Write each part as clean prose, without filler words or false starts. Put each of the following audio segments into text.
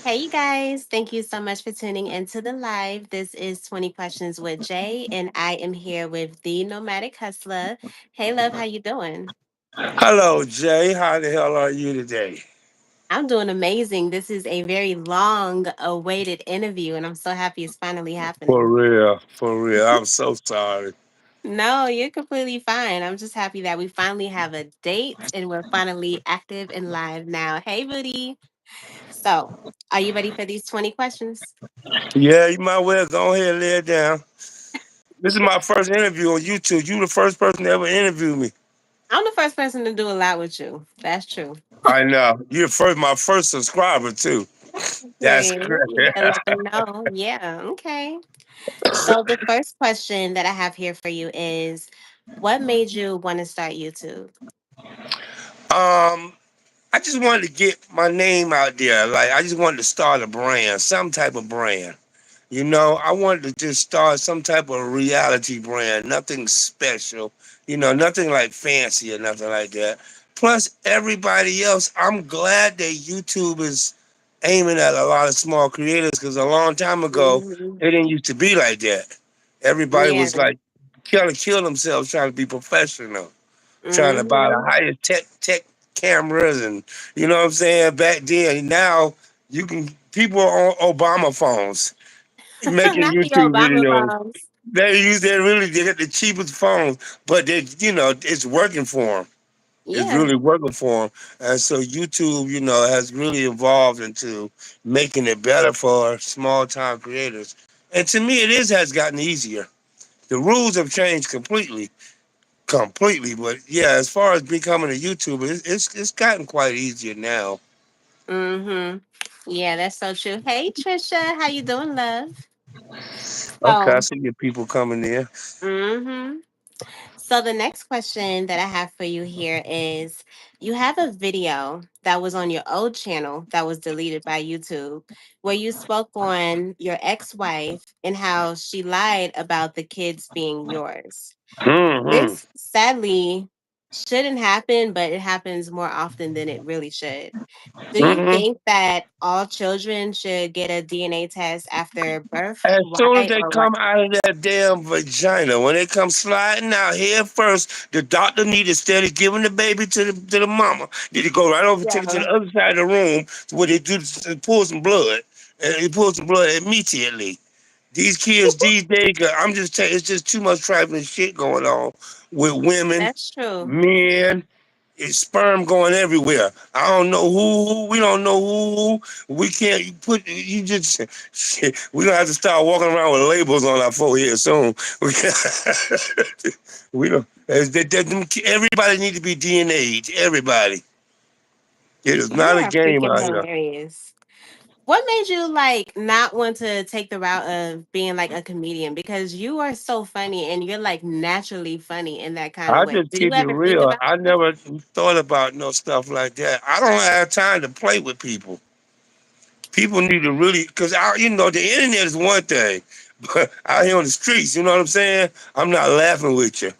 Hey, you guys. Thank you so much for tuning into the live. This is 20 Questions with Jay, and I am here with the Nomadic Hustler. Hey, love, how you doing? Hello, Jay. How the hell are you today? I'm doing amazing. This is a very long awaited interview, and I'm so happy it's finally For happening. real, for real. I'm so sorry. No, you're completely fine. I'm just happy that we finally have a date and we're finally active and live now. Hey, Booty. So, are you ready for these 20 questions? Yeah, you might well go ahead and lay it down. This is my first interview on YouTube. You the first person to ever interview me. I'm the first person to do a lot with you. That's true. I know. You're my first subscriber too. That's Period. You great. better let them know. Yeah. Okay. So the first question that I have here for you is, what made you want to start YouTube? I just wanted to get my name out there. Like I just wanted to start a brand, some type of brand. I wanted to just start some type of reality brand, nothing special, nothing like fancy or nothing like that. Plus, everybody else, I'm glad that YouTube is aiming at a lot of small creators because a long time ago, Hmm. it didn't used to be like that. Everybody Yeah. was like, trying to kill themselves trying to be professional, trying to buy the Hmm. highest tech cameras, and you know what I'm saying. Back then, now you can people are on Obama phones making Not the YouTube Obama videos. phones. They get the cheapest phones, but it's working for them. It's Yeah. really working for them, and so YouTube, has really evolved into making it better for small time creators. And to me, has gotten easier. The rules have changed completely. But yeah, as far as becoming a YouTuber, it's gotten quite easier now. Hmm. Yeah, that's so true. Hey, Trisha, how you doing, love? Okay, I So, see your people coming in. hmm So the next question that I have for you here is, you have a video that was on your old channel that was deleted by YouTube where you spoke on your ex-wife and how she lied about the kids being yours. Hmm. This sadly shouldn't happen, but it happens more often than it really should. Do you Hmm. think that all children should get a DNA test after birth? As soon as Why they or why? come out of that damn vagina, when they come sliding out head first, the doctor need to steady giving the baby to the mama. Need to go right over, take it to Yeah. the other side of the room where they pull some blood, and they pull some blood immediately. These kids these days, I'm just telling, it's just too much trifling shit going on with women, That's true. men. It's sperm going everywhere. I don't know who. We don't know who. We can't put. You just. Shit, we gonna have to start walking around with labels on our forehead soon. We don't. Everybody need to be DNA'd. Everybody. It is You not a are game freaking out here. hilarious. What made you like not want to take the route of being like a comedian? Because you are so funny and you're like naturally funny in that kind of I way. just Did you keep it ever think real. about I that? never thought about no stuff like that. I don't have time to play with people. People need to really, because the internet is one thing, but out here on the streets, you know what I'm saying? I'm not laughing with you.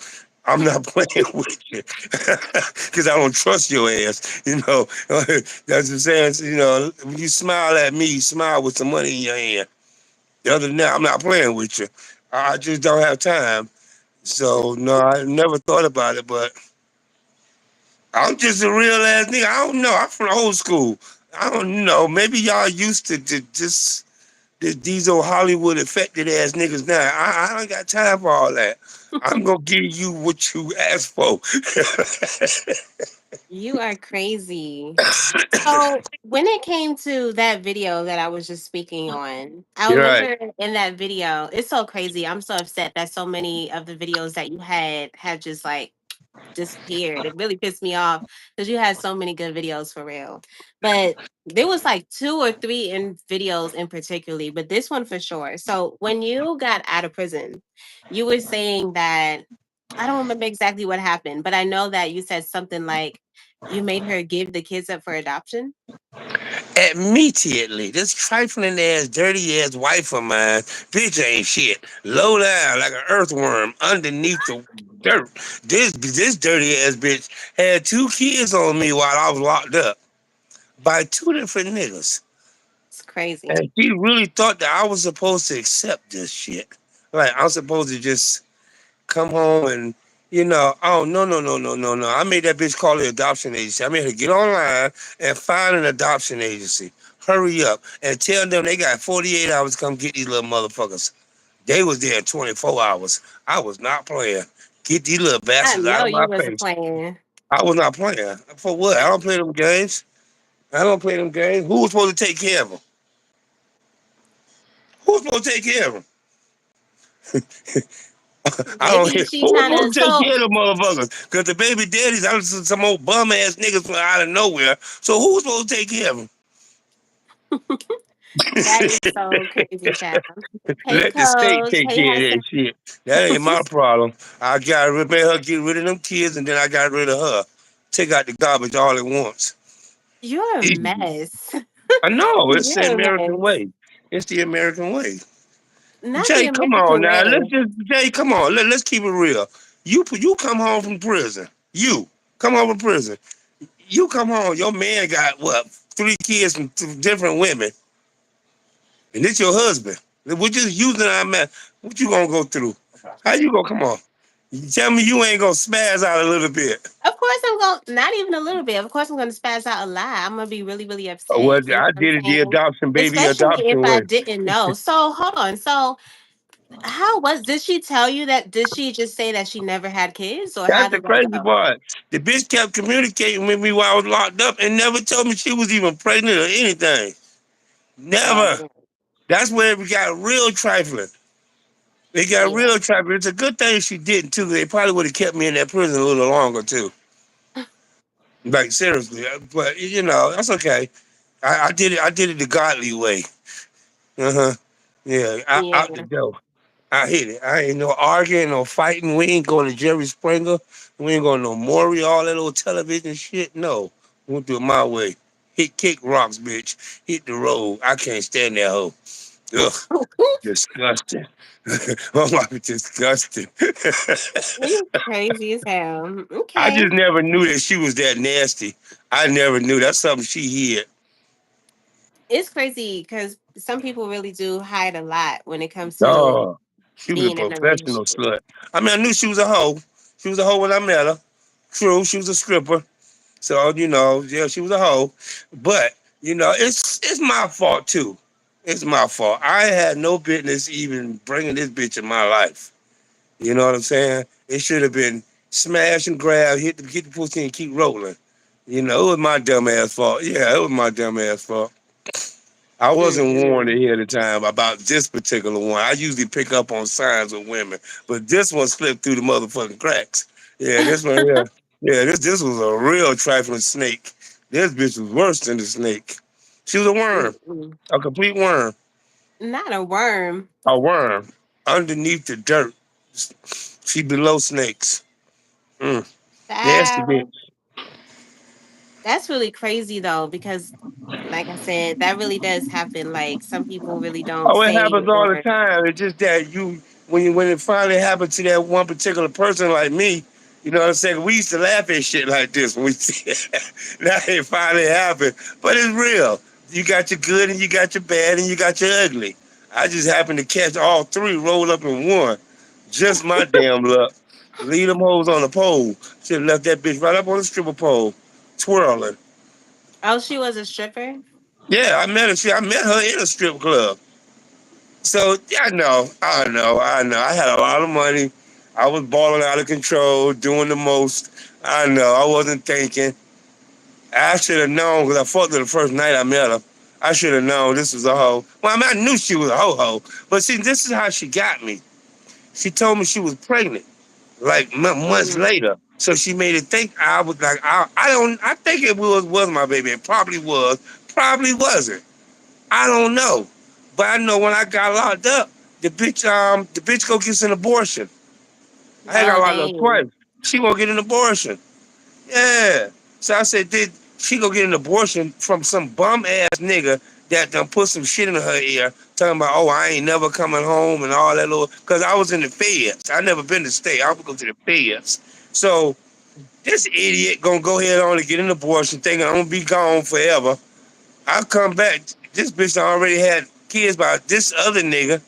I'm not playing with you because I don't trust your ass. That's what I'm saying. So, when you smile at me, you smile with some money in your hand. Other than that, I'm not playing with you. I just don't have time. So no, I never thought about it, but I'm just a real ass nigga. I don't know. I'm from old school. I don't know. Maybe y'all used to just these old Hollywood affected ass niggas now. I don't got time for all that. I'm gonna give you what you asked for. You are crazy. So when it came to that video that I was just speaking on, I You're right. remember in that video, it's so crazy. I'm so upset that so many of the videos that you had just like disappeared. It really pissed me off because you had so many good videos for real. But there was like two or three in videos in particularly, but this one for sure. So when you got out of prison, you were saying that, I don't remember exactly what happened, but I know that you said something like you made her give the kids up for adoption. Immediately, this trifling ass, dirty ass wife of mine, bitch ain't shit. Low down like an earthworm underneath the dirt. This dirty ass bitch had two kids on me while I was locked up by two different niggas. It's crazy. And she really thought that I was supposed to accept this shit. Like I'm supposed to just come home and oh no. I made that bitch call the adoption agency. I made her get online and find an adoption agency. Hurry up and tell them they got 48 hours to come get these little motherfuckers. They was there 24 hours. I was not playing. Get these little I bastards out know of my you wasn't face. playing. I was not playing. For what? I don't play them games. I don't play them games. Who was supposed to take care of them? Who was supposed to take care of them? I don't Maybe hear she who was trying to. supposed to take So care of the motherfuckers. Cause the baby daddies, I was some old bum ass niggas from out of nowhere. So who was supposed to take care of them? that is so crazy, child. Hey, Let the state Coach. take Hey, care of Hassan. that shit. That ain't my problem. I got to made her get rid of them kids, and then I got rid of her. Take out the garbage all at once. You're a Easy. mess. I know it's the You're a American mess. way. It's the American way. Not the Jay, come on American now. way. Jay, come on. Let's keep it real. You come home from prison. You come home from prison. You come home. Your man got what? 3 kids from different women, and it's your husband. We're just using our man. What you gonna go through? How you gonna come on? You tell me you ain't gonna spaz out a little bit. Of course, I'm going. Not even a little bit. Of course, I'm going to spaz out a lot. I'm going to be really, really Well, upset. You know I what I'm did it the saying? adoption baby Especially if adoption I way. didn't know. So hold on. So how was? Did she tell you that? Did she just say that she never had kids, or how That's the did that crazy go? part. The bitch kept communicating with me while I was locked up and never told me she was even pregnant or anything. Never. Damn. That's where we got real trifling. They got Yeah. real trifling. It's a good thing she didn't too. They probably would have kept me in that prison a little longer too. Like seriously, but that's okay. I did it. I did it the godly way. Uh huh. Yeah, out the Yeah. door. I hit it. I ain't no arguing, no fighting. We ain't going to Jerry Springer. We ain't going to no Maury, all that old television shit. No. Went through it my way. Hit kick rocks, bitch. Hit the road. I can't stand that hoe. Ugh. Disgusting. Oh my, disgusting. You crazy as hell. I Okay. just never knew that she was that nasty. I never knew. That's something she hid. It's crazy because some people really do hide a lot when it comes to Oh, she was a being in a professional relationship. slut. I mean, I knew she was a hoe. She was a hoe when I met her. True, she was a stripper. So, yeah, she was a hoe. But, it's my fault too. It's my fault. I had no business even bringing this bitch in my life. You know what I'm saying? It should have been smash and grab, get the pussy and keep rolling. It was my dumb ass fault. Yeah, it was my dumb ass fault. I wasn't warned Mm-mm. ahead of time about this particular one. I usually pick up on signs with women, but this one slipped through the motherfucking cracks. Yeah, this one here. Yeah, this was a real trifling snake. This bitch was worse than the snake. She was a worm, Mm-mm. a complete worm, Not a worm. a worm underneath the dirt. She below snakes. Mm, nasty That bitch. that's really crazy though, because like I said, that really does happen. Like some people really don't Oh, it say happens all the or time. It's just that when it finally happened to that one particular person like me, you know what I'm saying? We used to laugh at shit like this when we see it. Now it finally happened. But it's real. You got your good and you got your bad and you got your ugly. I just happened to catch all three rolled up in one. Just my damn luck. Leave them hoes on the pole. Should have left that bitch right up on the stripper pole, twirling. oh, she was a stripper. Yeah, I met her. I met her in a strip club. So yeah, I know. I had a lot of money. I was balling out of control, doing the most. I know. I wasn't thinking. I should have known because I fucked her the first night I met her. I should have known this was a hoe. Well, I mean, I knew she was a ho. But see, this is how she got me. She told me she was pregnant, like months Mm. later. So she made it think I was like, I don't. I think it was my baby. It probably was. Probably wasn't. I don't know. But I know when I got locked up, the bitch go get an abortion. I ain't got Oh locked up dang. twice. She gonna get an abortion. Yeah. So I said, did she go get an abortion from some bum ass nigga that done put some shit in her ear, talking about, oh, I ain't never coming home and all that little, cause I was in the feds. I never been to state. I would go to the feds. So this idiot gonna go ahead on and get an abortion, thinking I'm gonna be gone forever. I come back. This bitch already had kids by this other nigga.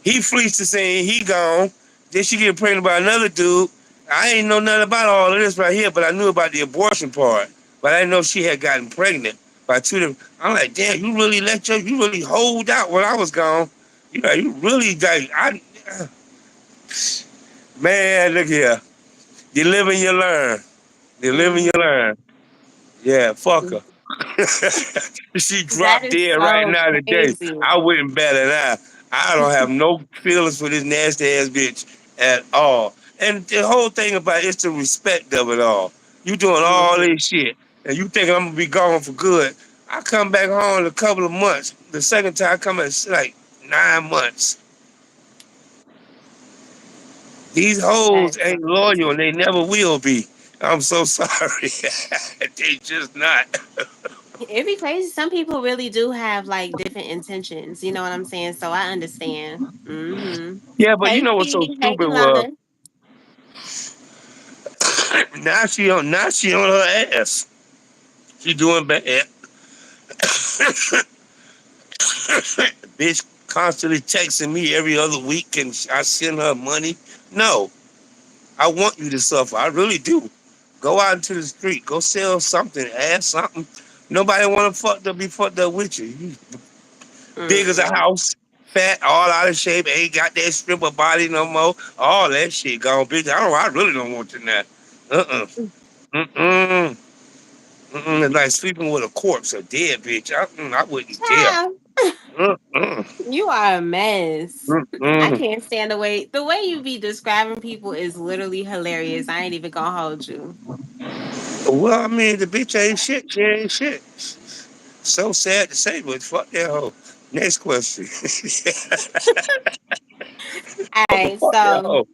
He fleeced the scene. He gone. Then she get pregnant by another dude. I ain't know nothing about all of this right here, but I knew about the abortion part. But I didn't know she had gotten pregnant by two different. I'm like, damn, you really hold out when I was gone. You really like, man, look here. You live and you learn. You live and you Mhm. learn. Yeah, fuck her. She That dropped is dead right so now today. crazy. I wouldn't bat an eye. I don't have no feelings for this nasty ass bitch at all. And the whole thing about it's the respect of it all. You doing all Mhm. this shit, and you think I'm gonna be gone for good. I come back home in a couple of months. The second time I come in, it's like 9 months. These hoes That's so ain't loyal, crazy. and they never will be. I'm so sorry. They just not. It'd be crazy. Some people really do have like different intentions. You know what I'm saying? So I understand. Hmm. Yeah, but you Hey, know what's so Steve. Hey, stupid was Yolanda. now she on her ass. She doing bad. Bitch constantly texting me every other week and I send her money. No, I want you to suffer. I really do. Go out into the street. Go sell something. Add something. Nobody want to be fucked up with you. You big as a Mm-mm. house, fat, all out of shape, ain't got that stripper body no more. All that shit gone, bitch. I really don't want you now. Uh-uh. Mm-mm. Mm-mm. It's like sleeping with a corpse, a dead bitch. I wouldn't dare. Child, Mm-mm. you are a mess. I Mm-mm. can't stand the way you be describing people is literally hilarious. I ain't even gonna hold you. Well, I mean, the bitch ain't shit. She ain't shit. So sad to say, but fuck that hoe. Next question. All right, Fuck that so hoe.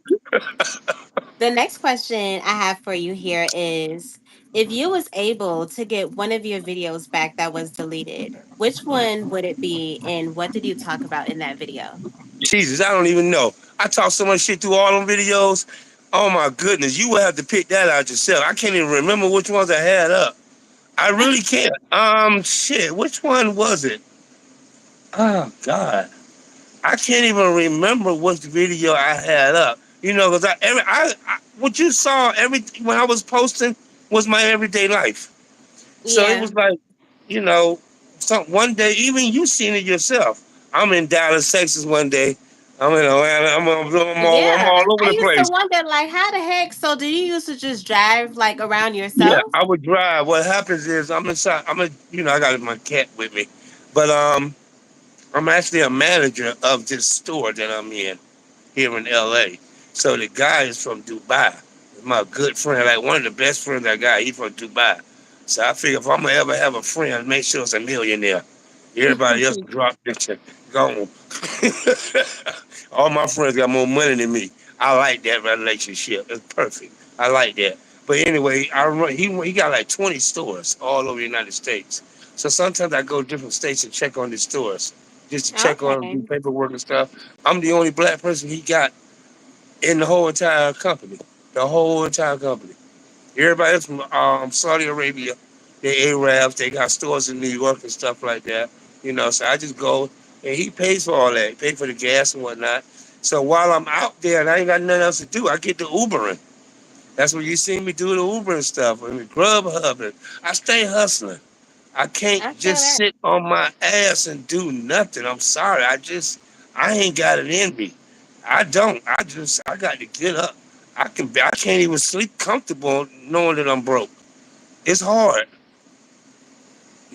the next question I have for you here is if you was able to get one of your videos back that was deleted, which one would it be and what did you talk about in that video? Jesus, I don't even know. I talk so much shit through all them videos. Oh my goodness, you will have to pick that out yourself. I can't even remember which ones I had up. I really can't. Shit, which one was it? Oh God, I can't even remember which video I had up. You know, because what you saw every when I was posting was my everyday life. So it Yeah. was like, you know, one day, even you seen it yourself. I'm in Dallas, Texas one day. I'm in Atlanta. I'm Yeah. all over I the used to place. wonder like how the heck so do you used to just drive like around Yeah, yourself? I would drive. What happens is I'm inside. I got my cat with me, but I'm actually a manager of this store that I'm in here in LA. So the guy is from Dubai. My good friend, like one of the best friends I got. He's from Dubai. So I figure if I'm gonna ever have a friend, make sure it's a millionaire. Everybody else drop this shit. Gone. All my friends got more money than me. I like that relationship. It's perfect. I like that. But anyway, he got like 20 stores all over the United States. So sometimes I go to different states and check on the stores, just to check on do Okay. paperwork and stuff. I'm the only black person he got in the whole entire company. The whole entire company. Everybody else from Saudi Arabia, they Arabs, they got stores in New York and stuff like that. So I just go and he pays for all that. He pays for the gas and whatnot. So while I'm out there and I ain't got nothing else to do, I get the Ubering. That's what you see me do the Uber and stuff and the Grub Hub. And I stay hustling. I can't I feel just that. sit on my ass and do nothing. I'm sorry. I ain't got it in me. I don't. I got to get up. I can't even sleep comfortable knowing that I'm broke. It's hard,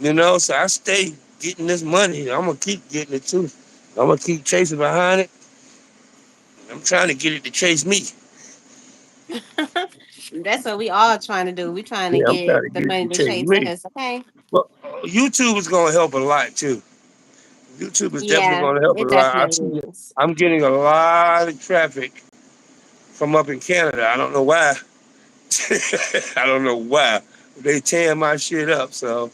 so I stay getting this money. I'm gonna keep getting it too. I'm gonna keep chasing behind it. I'm trying to get it to chase me. That's what we all trying to do. We trying to Yeah, I'm trying get to the get it to money to chase chase me. us, okay? But YouTube is gonna help a lot too. YouTube is definitely Yeah, gonna help a it lot. definitely is. I'm getting a lot of traffic from up in Canada. I don't know why. I don't know why. They tearing my shit up. So,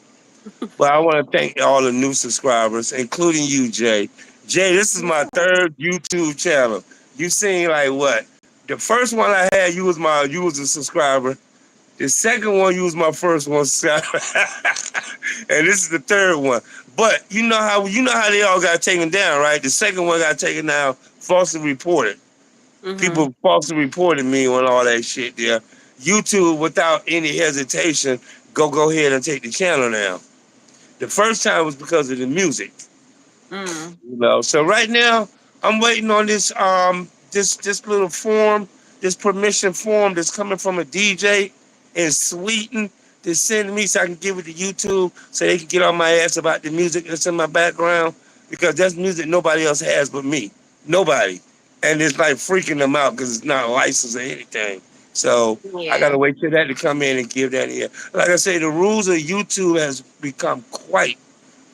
but I want to thank all the new subscribers, including you, Jay. Jay, this is my third YouTube channel. You seen like what? The first one I had, you was a subscriber. The second one used my first one, and this is the third one. But you know how they all got taken down, right? The second one got taken down, falsely reported. Mm-hmm. People falsely reported me on all that shit there. YouTube, without any hesitation, go ahead and take the channel down. The first time was because of the music. Mm. So right now I'm waiting on this little form, this permission form that's coming from a DJ in Sweden to send me so I can give it to YouTube so they can get on my ass about the music that's in my background because that's music nobody else has but me. Nobody. And it's like freaking them out because it's not licensed or anything. So I Yeah. gotta wait till that to come in and give that here. Like I say, the rules of YouTube has become quite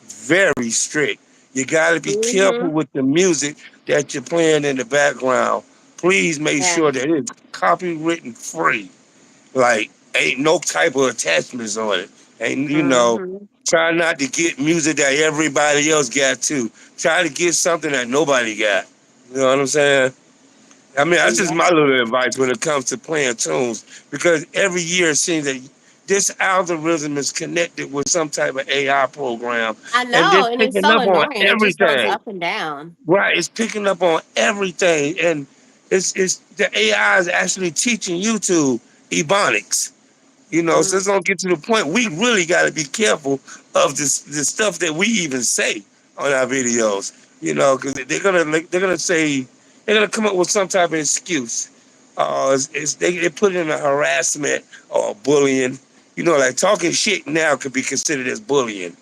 very strict. You got to be careful Mm-hmm. with the music that you're playing in the background. Please make Yeah. sure that it's copywritten free. Like, ain't no type of attachments on it. And, Mm-hmm. try not to get music that everybody else got too. Try to get something that nobody got. You know what I'm saying? I mean, that's just my Yeah. little advice when it comes to playing tunes, because every year it seems that this algorithm is connected with some type of AI program, I and know, it's and it's picking so up on annoying. It just goes everything. up and down. Right? It's picking up on everything, and it's the AI is actually teaching YouTube ebonics. So Mm. it's gonna get to the point we really got to be careful of the stuff that we even say on our videos. Because they're gonna come up with some type of excuse. They put in a harassment or bullying. Like talking shit now could be considered as bullying.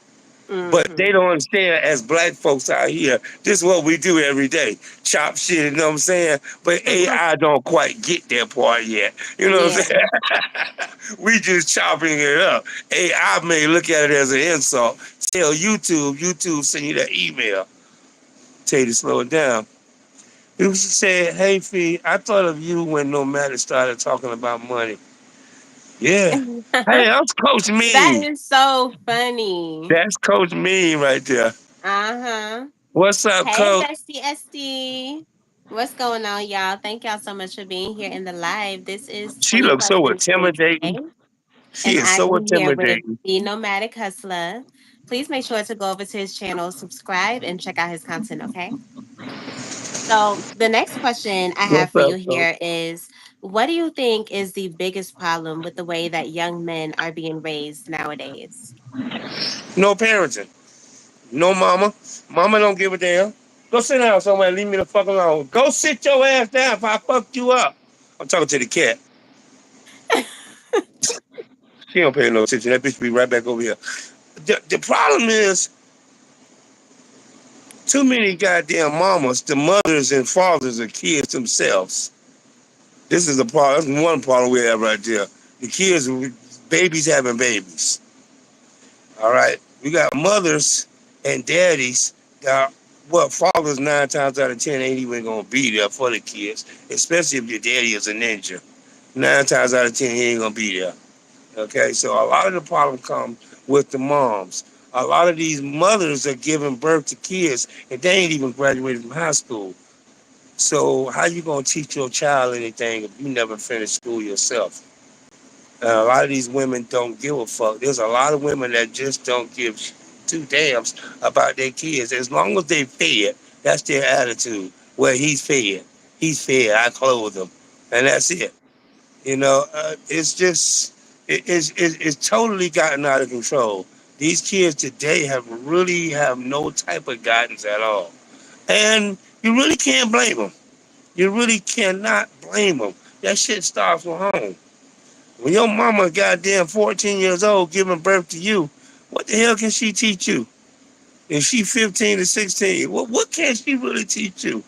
But they Mm-hmm. don't understand as black folks out here, this is what we do every day. Chop shit, you know what I'm saying? But AI don't quite get that part yet. You know what I'm Yeah. saying? We just chopping it up. AI may look at it as an insult. Tell YouTube send you that email. Tell you to slow it down. You said, hey Fee, I thought of you when Nomadic started talking about money. Yeah. Hey, that's Coach That Mean. is so funny. That's Coach Mean right there. Uh-huh. What's up, Hey, Coach? Bestie SD. What's going on, y'all? Thank y'all so much for being here in the live. This is She 20 looks so Questions intimidating. Wednesday, She and is I so am here with intimidating. the Nomadic Hustler. Please make sure to go over to his channel, subscribe, and check out his content, okay? So, the next question I have What's for up, you Coach? here is, what do you think is the biggest problem with the way that young men are being raised nowadays? No parenting. No mama. Mama don't give a damn. Go sit down somewhere and leave me the fuck alone. Go sit your ass down if I fuck you up. I'm talking to the cat. She don't pay no attention. That bitch be right back over here. The problem is too many goddamn mamas, the mothers and fathers of kids themselves. This is a problem. That's one problem we have right there. The kids, babies having babies. All right. We got mothers and daddies that fathers 9 times out of 10 ain't even gonna be there for the kids, especially if your daddy is a ninja. 9 times out of 10 he ain't gonna be there. Okay, so a lot of the problem comes with the moms. A lot of these mothers are giving birth to kids and they ain't even graduated from high school. So how you gonna teach your child anything if you never finished school yourself? And a lot of these women don't give a fuck. There's a lot of women that just don't give two damns about their kids. As long as they fed, that's their attitude. Well, he's fed. I clothe him, and that's it. It's just it's totally gotten out of control. These kids today have no type of guidance at all, and you really can't blame them. You really cannot blame them. That shit starts from home. When your mama goddamn 14 years old giving birth to you, what the hell can she teach you? If she 15 to 16, what can she really teach you?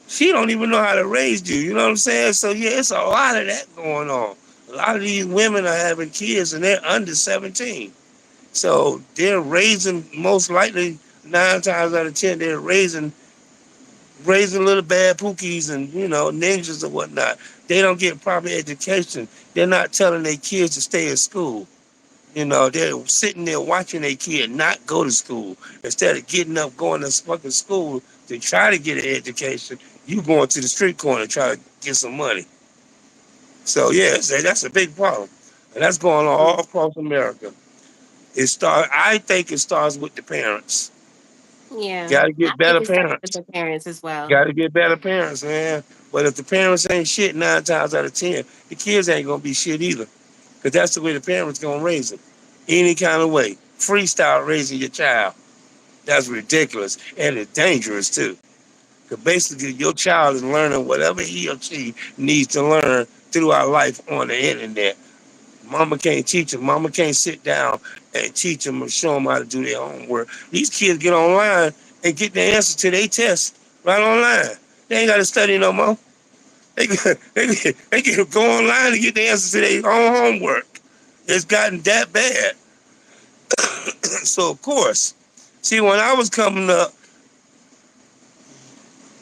She don't even know how to raise you. You know what I'm saying? So yeah, it's a lot of that going on. A lot of these women are having kids and they're under 17. So they're raising, most likely 9 times out of 10, they're raising little bad pookies and ninjas or whatnot. They don't get proper education. They're not telling their kids to stay in school. They're sitting there watching their kid not go to school. Instead of getting up, going to fucking school to try to get an education, you going to the street corner to try to get some money. So yeah, that's a big problem. and that's going on Mm. all across America. I think it starts with the parents. Yeah, Got to I get think better it starts with parents. the parents as well. Got to get better parents, man. But if the parents ain't shit 9 times out of 10, the kids ain't gonna be shit either. Cause that's the way the parents gonna raise them, any kind of way. Freestyle raising your child. That's ridiculous and it's dangerous too. Cause basically your child is learning whatever he or she needs to learn throughout life on the internet. Mama can't teach them. Mama can't sit down and teach them or show them how to do their homework. These kids get online and get the answer to their test right online. They ain't got to study no more. They can go online and get the answer to their own homework. It's gotten that bad. So, of course, see, when I was coming up,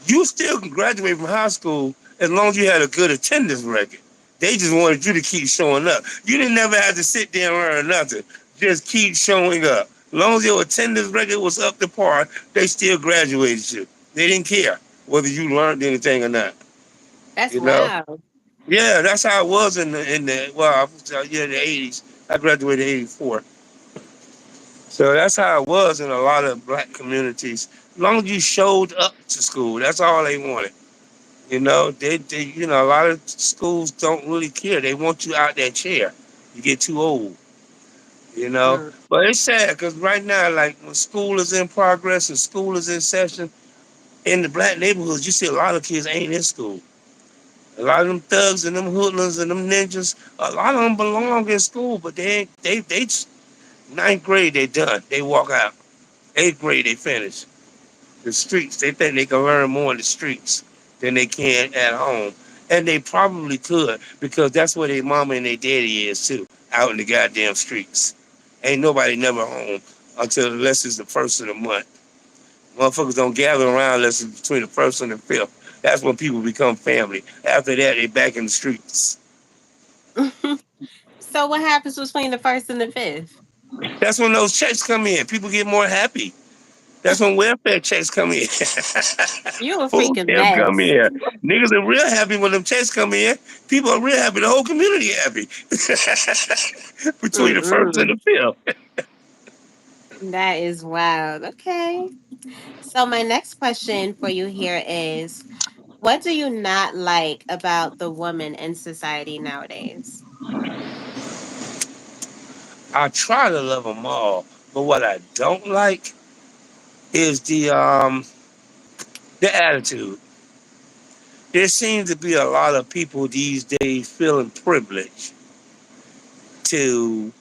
you still can graduate from high school as long as you had a good attendance record. They just wanted you to keep showing up. You didn't never have to sit there and learn nothing. Just keep showing up. As long as your attendance record was up to par, they still graduated you. They didn't care whether you learned anything or not. That's You know? wild. Yeah, that's how it was in the well, I was yeah, the 80s. I graduated in 84. So that's how it was in a lot of black communities. As long as you showed up to school, that's all they wanted. A lot of schools don't really care. They want you out that chair. You get too old, you know. Mm. But it's sad because right now, like when school is in progress and school is in session, in the black neighborhoods, you see a lot of kids ain't in school. A lot of them thugs and them hoodlums and them ninjas, a lot of them belong in school, but they ninth grade they done. They walk out. Eighth grade they finish. The streets. They think they can learn more in the streets than they can at home. And they probably could because that's where their mama and their daddy is too, out in the goddamn streets. Ain't nobody never home unless it's the first of the month. Motherfuckers don't gather around unless it's between the first and the fifth. That's when people become family. After that, they back in the streets. So what happens between the first and the fifth? That's when those checks come in. People get more happy. That's when welfare checks come in. You a Food freaking stamps come mess. in. Niggas are real happy when them checks come in. People are real happy. The whole community happy. Between the first and Mm-mm. the fifth. That is wild. Okay. So my next question for you here is, what do you not like about the woman in society nowadays? I try to love them all, but what I don't like is the attitude. There seems to be a lot of people these days feeling privileged to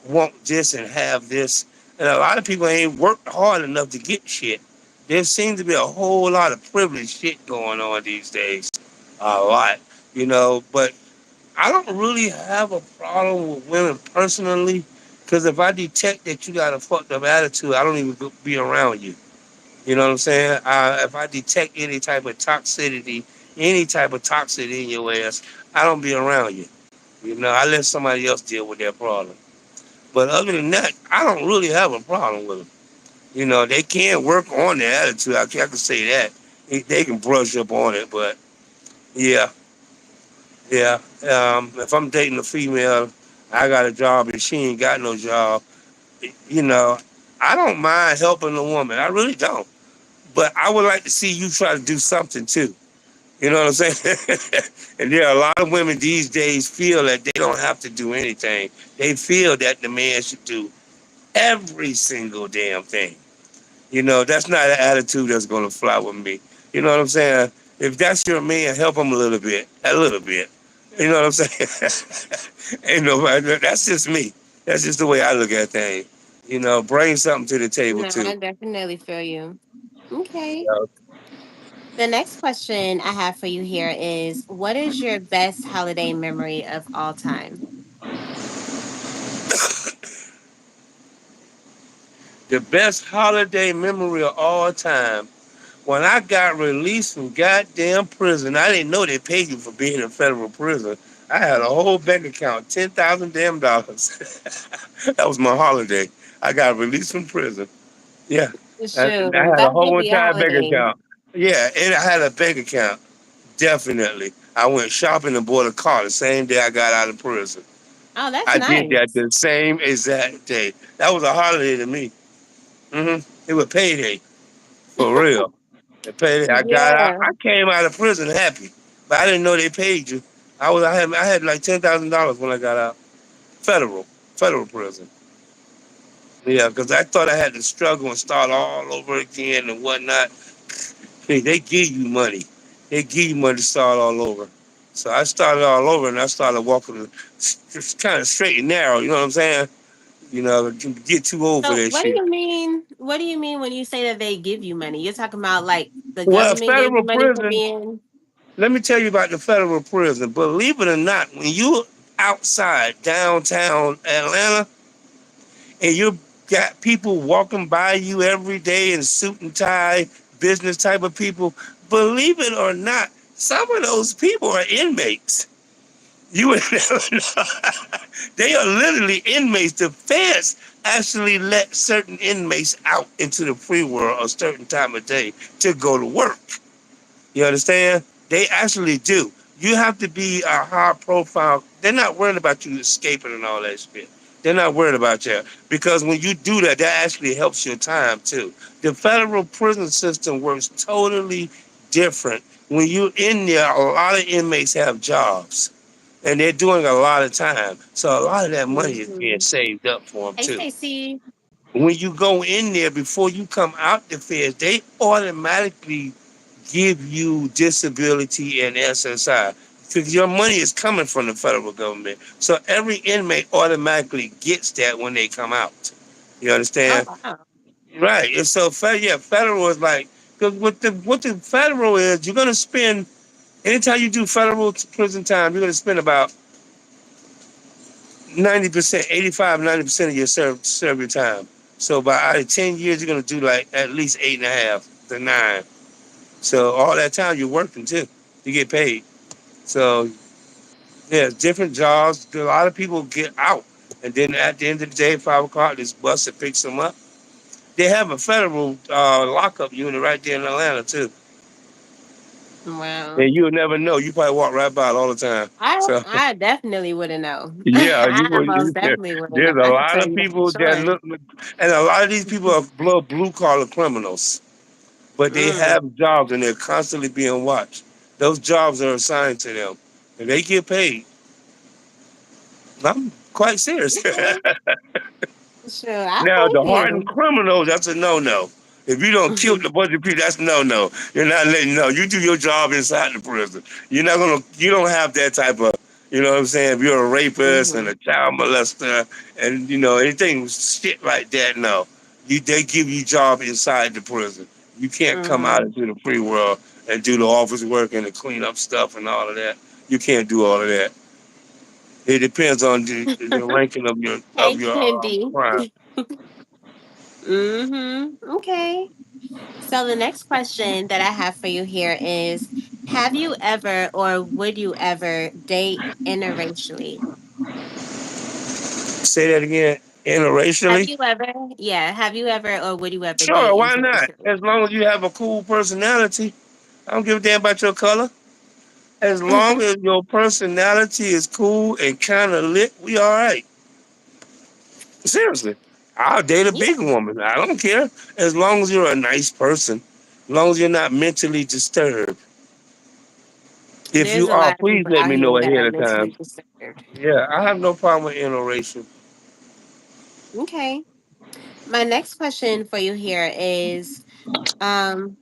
want this and have this. And a lot of people ain't worked hard enough to get shit. There seems to be a whole lot of privileged shit going on these days. A lot, but I don't really have a problem with women personally. Because if I detect that you got a fucked up attitude, I don't even be around you. You know what I'm saying? If I detect any type of toxicity in your ass, I don't be around you. I let somebody else deal with that problem. But other than that, I don't really have a problem with them. They can work on their attitude. I can say that. They can brush up on it, but yeah, yeah. If I'm dating a female, I got a job and she ain't got no job, you know, I don't mind helping a woman. I really don't. But I would like to see you try to do something too. You know what I'm saying? And there are a lot of women these days feel that they don't have to do anything. They feel that the man should do every single damn thing. That's not an attitude that's gonna fly with me. You know what I'm saying? If that's your man, help him a little bit. You know what I'm saying? Ain't nobody. That's just me. That's just the way I look at things. Bring something to the table No, too. I definitely feel you. Okay. The next question I have for you here is, what is your best holiday memory of all time? The best holiday memory of all time. When I got released from goddamn prison, I didn't know they paid you for being in federal prison. I had a whole bank account, 10,000 damn dollars. That was my holiday. I got released from prison. Yeah. I Shoot, had a that would whole be a entire bank holiday. account. Yeah, and I had a bank account. Definitely. I went shopping and bought a car the same day I got out of prison. Oh, that's I did that nice. the same exact day. That was a holiday to me. It was payday for real. The payday. I got out. Yeah. I came out of prison happy, but I didn't know they paid you. I had like $10,000 when I got out. Federal prison. Yeah, because I thought I had to struggle and start all over again and whatnot. They give you money. They give you money to start all over. So I started all over and I started walking just kind of straight and narrow. You know what I'm saying? Get too old for So that what do shit. you mean? What do you mean when you say that they give you money? You're talking about like the Well, government gave you federal money for prison. being. Let me tell you about the federal prison. Believe it or not, when you outside downtown Atlanta and you got people walking by you every day in suit and tie, business type of people, believe it or not, some of those people are inmates. You would never know. They are literally inmates. The feds actually let certain inmates out into the free world a certain time of day to go to work. You understand? They actually do. You have to be a high profile. They're not worried about you escaping and all that shit. They're not worried about that because when you do that, that actually helps your time too. The federal prison system works totally different. When you're in there, a lot of inmates have jobs and they're doing a lot of time. So a lot of that money is being Mhm. saved up for them Hey, too. Stacey. When you go in there before you come out the feds, they automatically give you disability and SSI because your money is coming from the federal government. So every inmate automatically gets that when they come out. You Oh understand? wow. Right. And so, federal is like because what the federal is, you're gonna spend anytime you do federal prison time, you're gonna spend about 90%, 85, 90% of your serve your time. So by out of 10 years, you're gonna do like at least 8.5 to 9. So all that time you're working too. You get paid. So yeah, different jobs. A lot of people get out, and then at the end of the day, 5 o'clock, this bus that picks them up. They have a federal lockup unit right there in Atlanta too, Wow. and you'll never know. You probably walk right by it all the time. So I definitely wouldn't know. yeah, you I will. most definitely wouldn't know. There's a I can lot tell of you that for people that sure. look, and a lot of these people are blue collar criminals, but they Mm. have jobs and they're constantly being watched. Those jobs are assigned to them, and they get paid. I'm quite serious. Okay. Sure. I Now, the believe hardened criminal, that's a no-no. If you don't kill you. a bunch of people, that's no-no. You're not letting know. You do your job inside the prison. You don't have that type of, you know what I'm saying? If you're a rapist and Hmm. a child molester and, anything shit like that, no. They give you job inside the prison. You can't come out Hmm. into the free world and do the office work and the clean up stuff and all of that. You can't do all of that. It depends on the ranking of your Hey, Candy. crime. Okay. So the next question that I have for you here is: have you ever or would you ever date interracially? Say that again. Have Interracially? you ever? Yeah. Have you ever or would you ever Sure, date why not? interracially? As long as you have a cool personality. I don't give a damn about your color. As long as your personality is cool and kind of lit, we all right. Seriously. I'll date a Yeah. big woman. I don't care. As long as you're a nice person. As long as you're not mentally disturbed. If There's you a are, lot of please people let out me here know that ahead are of time. mentally disturbed. Yeah, I have no problem with interracial. Okay. My next question for you here is um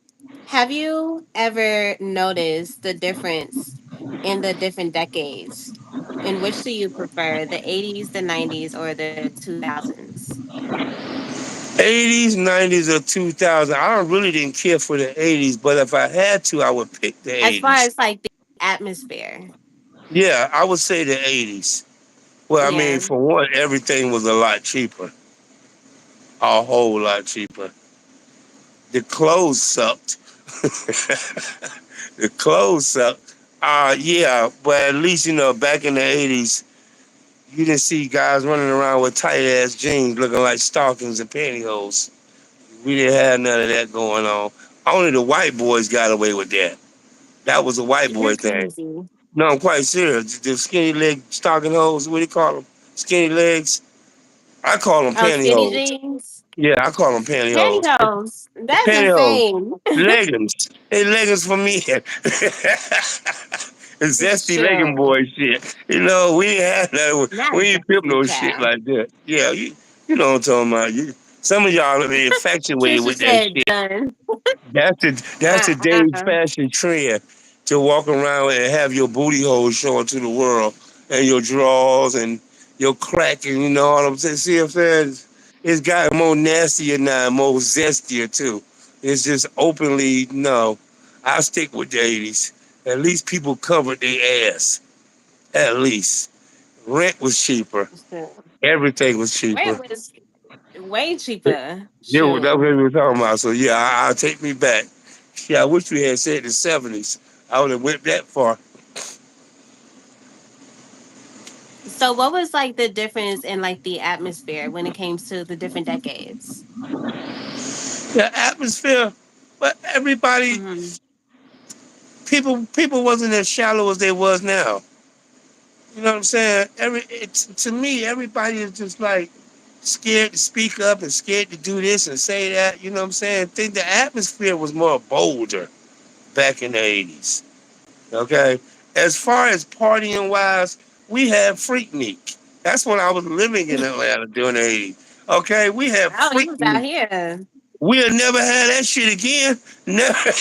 have you ever noticed the difference in the different decades? In which do you prefer, the 80s, the 90s, or the 2000s? 80s, 90s, or 2000. I really didn't care for the 80s, but if I had to, I would pick the As far 80s. as like the atmosphere. Yeah, I would say the 80s. Well, I mean, Yeah. for one, everything was a lot cheaper, a whole lot cheaper. The clothes sucked. The clothes sucked. Yeah, but at least, back in the 80s, you didn't see guys running around with tight ass jeans looking like stockings and pantyhose. We didn't have none of that going on. Only the white boys got away with that. That was a white You're boy thing. crazy. No, I'm quite serious. The skinny leg stocking hoes, what do you call them? skinny legs. I call them Oh, skinny pantyhose. jeans, Yeah, I call them pantyhose. pantyhose. That's Pantyhose. insane. Leggings. Hey, leggings for me. It's zesty legging Sure, boy shit. You know, we ain't had that. not We ain't pimp zesty, no shit child. like that. Yeah, you know what I'm talking about. Some of y'all are infatuated Trisha with that said shit. done. That's today's Uh-uh. fashion trend to walk around and have your booty hole showing to the world and your drawers and your crack and you know what I'm saying. See what I'm saying? It's got more nastier now, more zestier too. It's just openly no. I stick with the 80s. At least people covered their ass. At least rent was cheaper. Sure. Everything was cheaper. Rent was way cheaper. Yeah, that's Sure. what we were talking about. So yeah, I'll take me back. Yeah, I wish we had said the 70s. I would have went that far. So what was like the difference in like the atmosphere when it came to the different decades? The atmosphere, but everybody, Hmm. people wasn't as shallow as they was now. You know what I'm saying? To me, everybody is just like scared to speak up and scared to do this and say that. You know what I'm saying? I think the atmosphere was more bolder back in the 80s. Okay. As far as partying wise, we had Freaknik. That's when I was living in Atlanta during the 80s. Okay, we had Oh, you was out Freaknik. here. We'll never have that shit again. Never.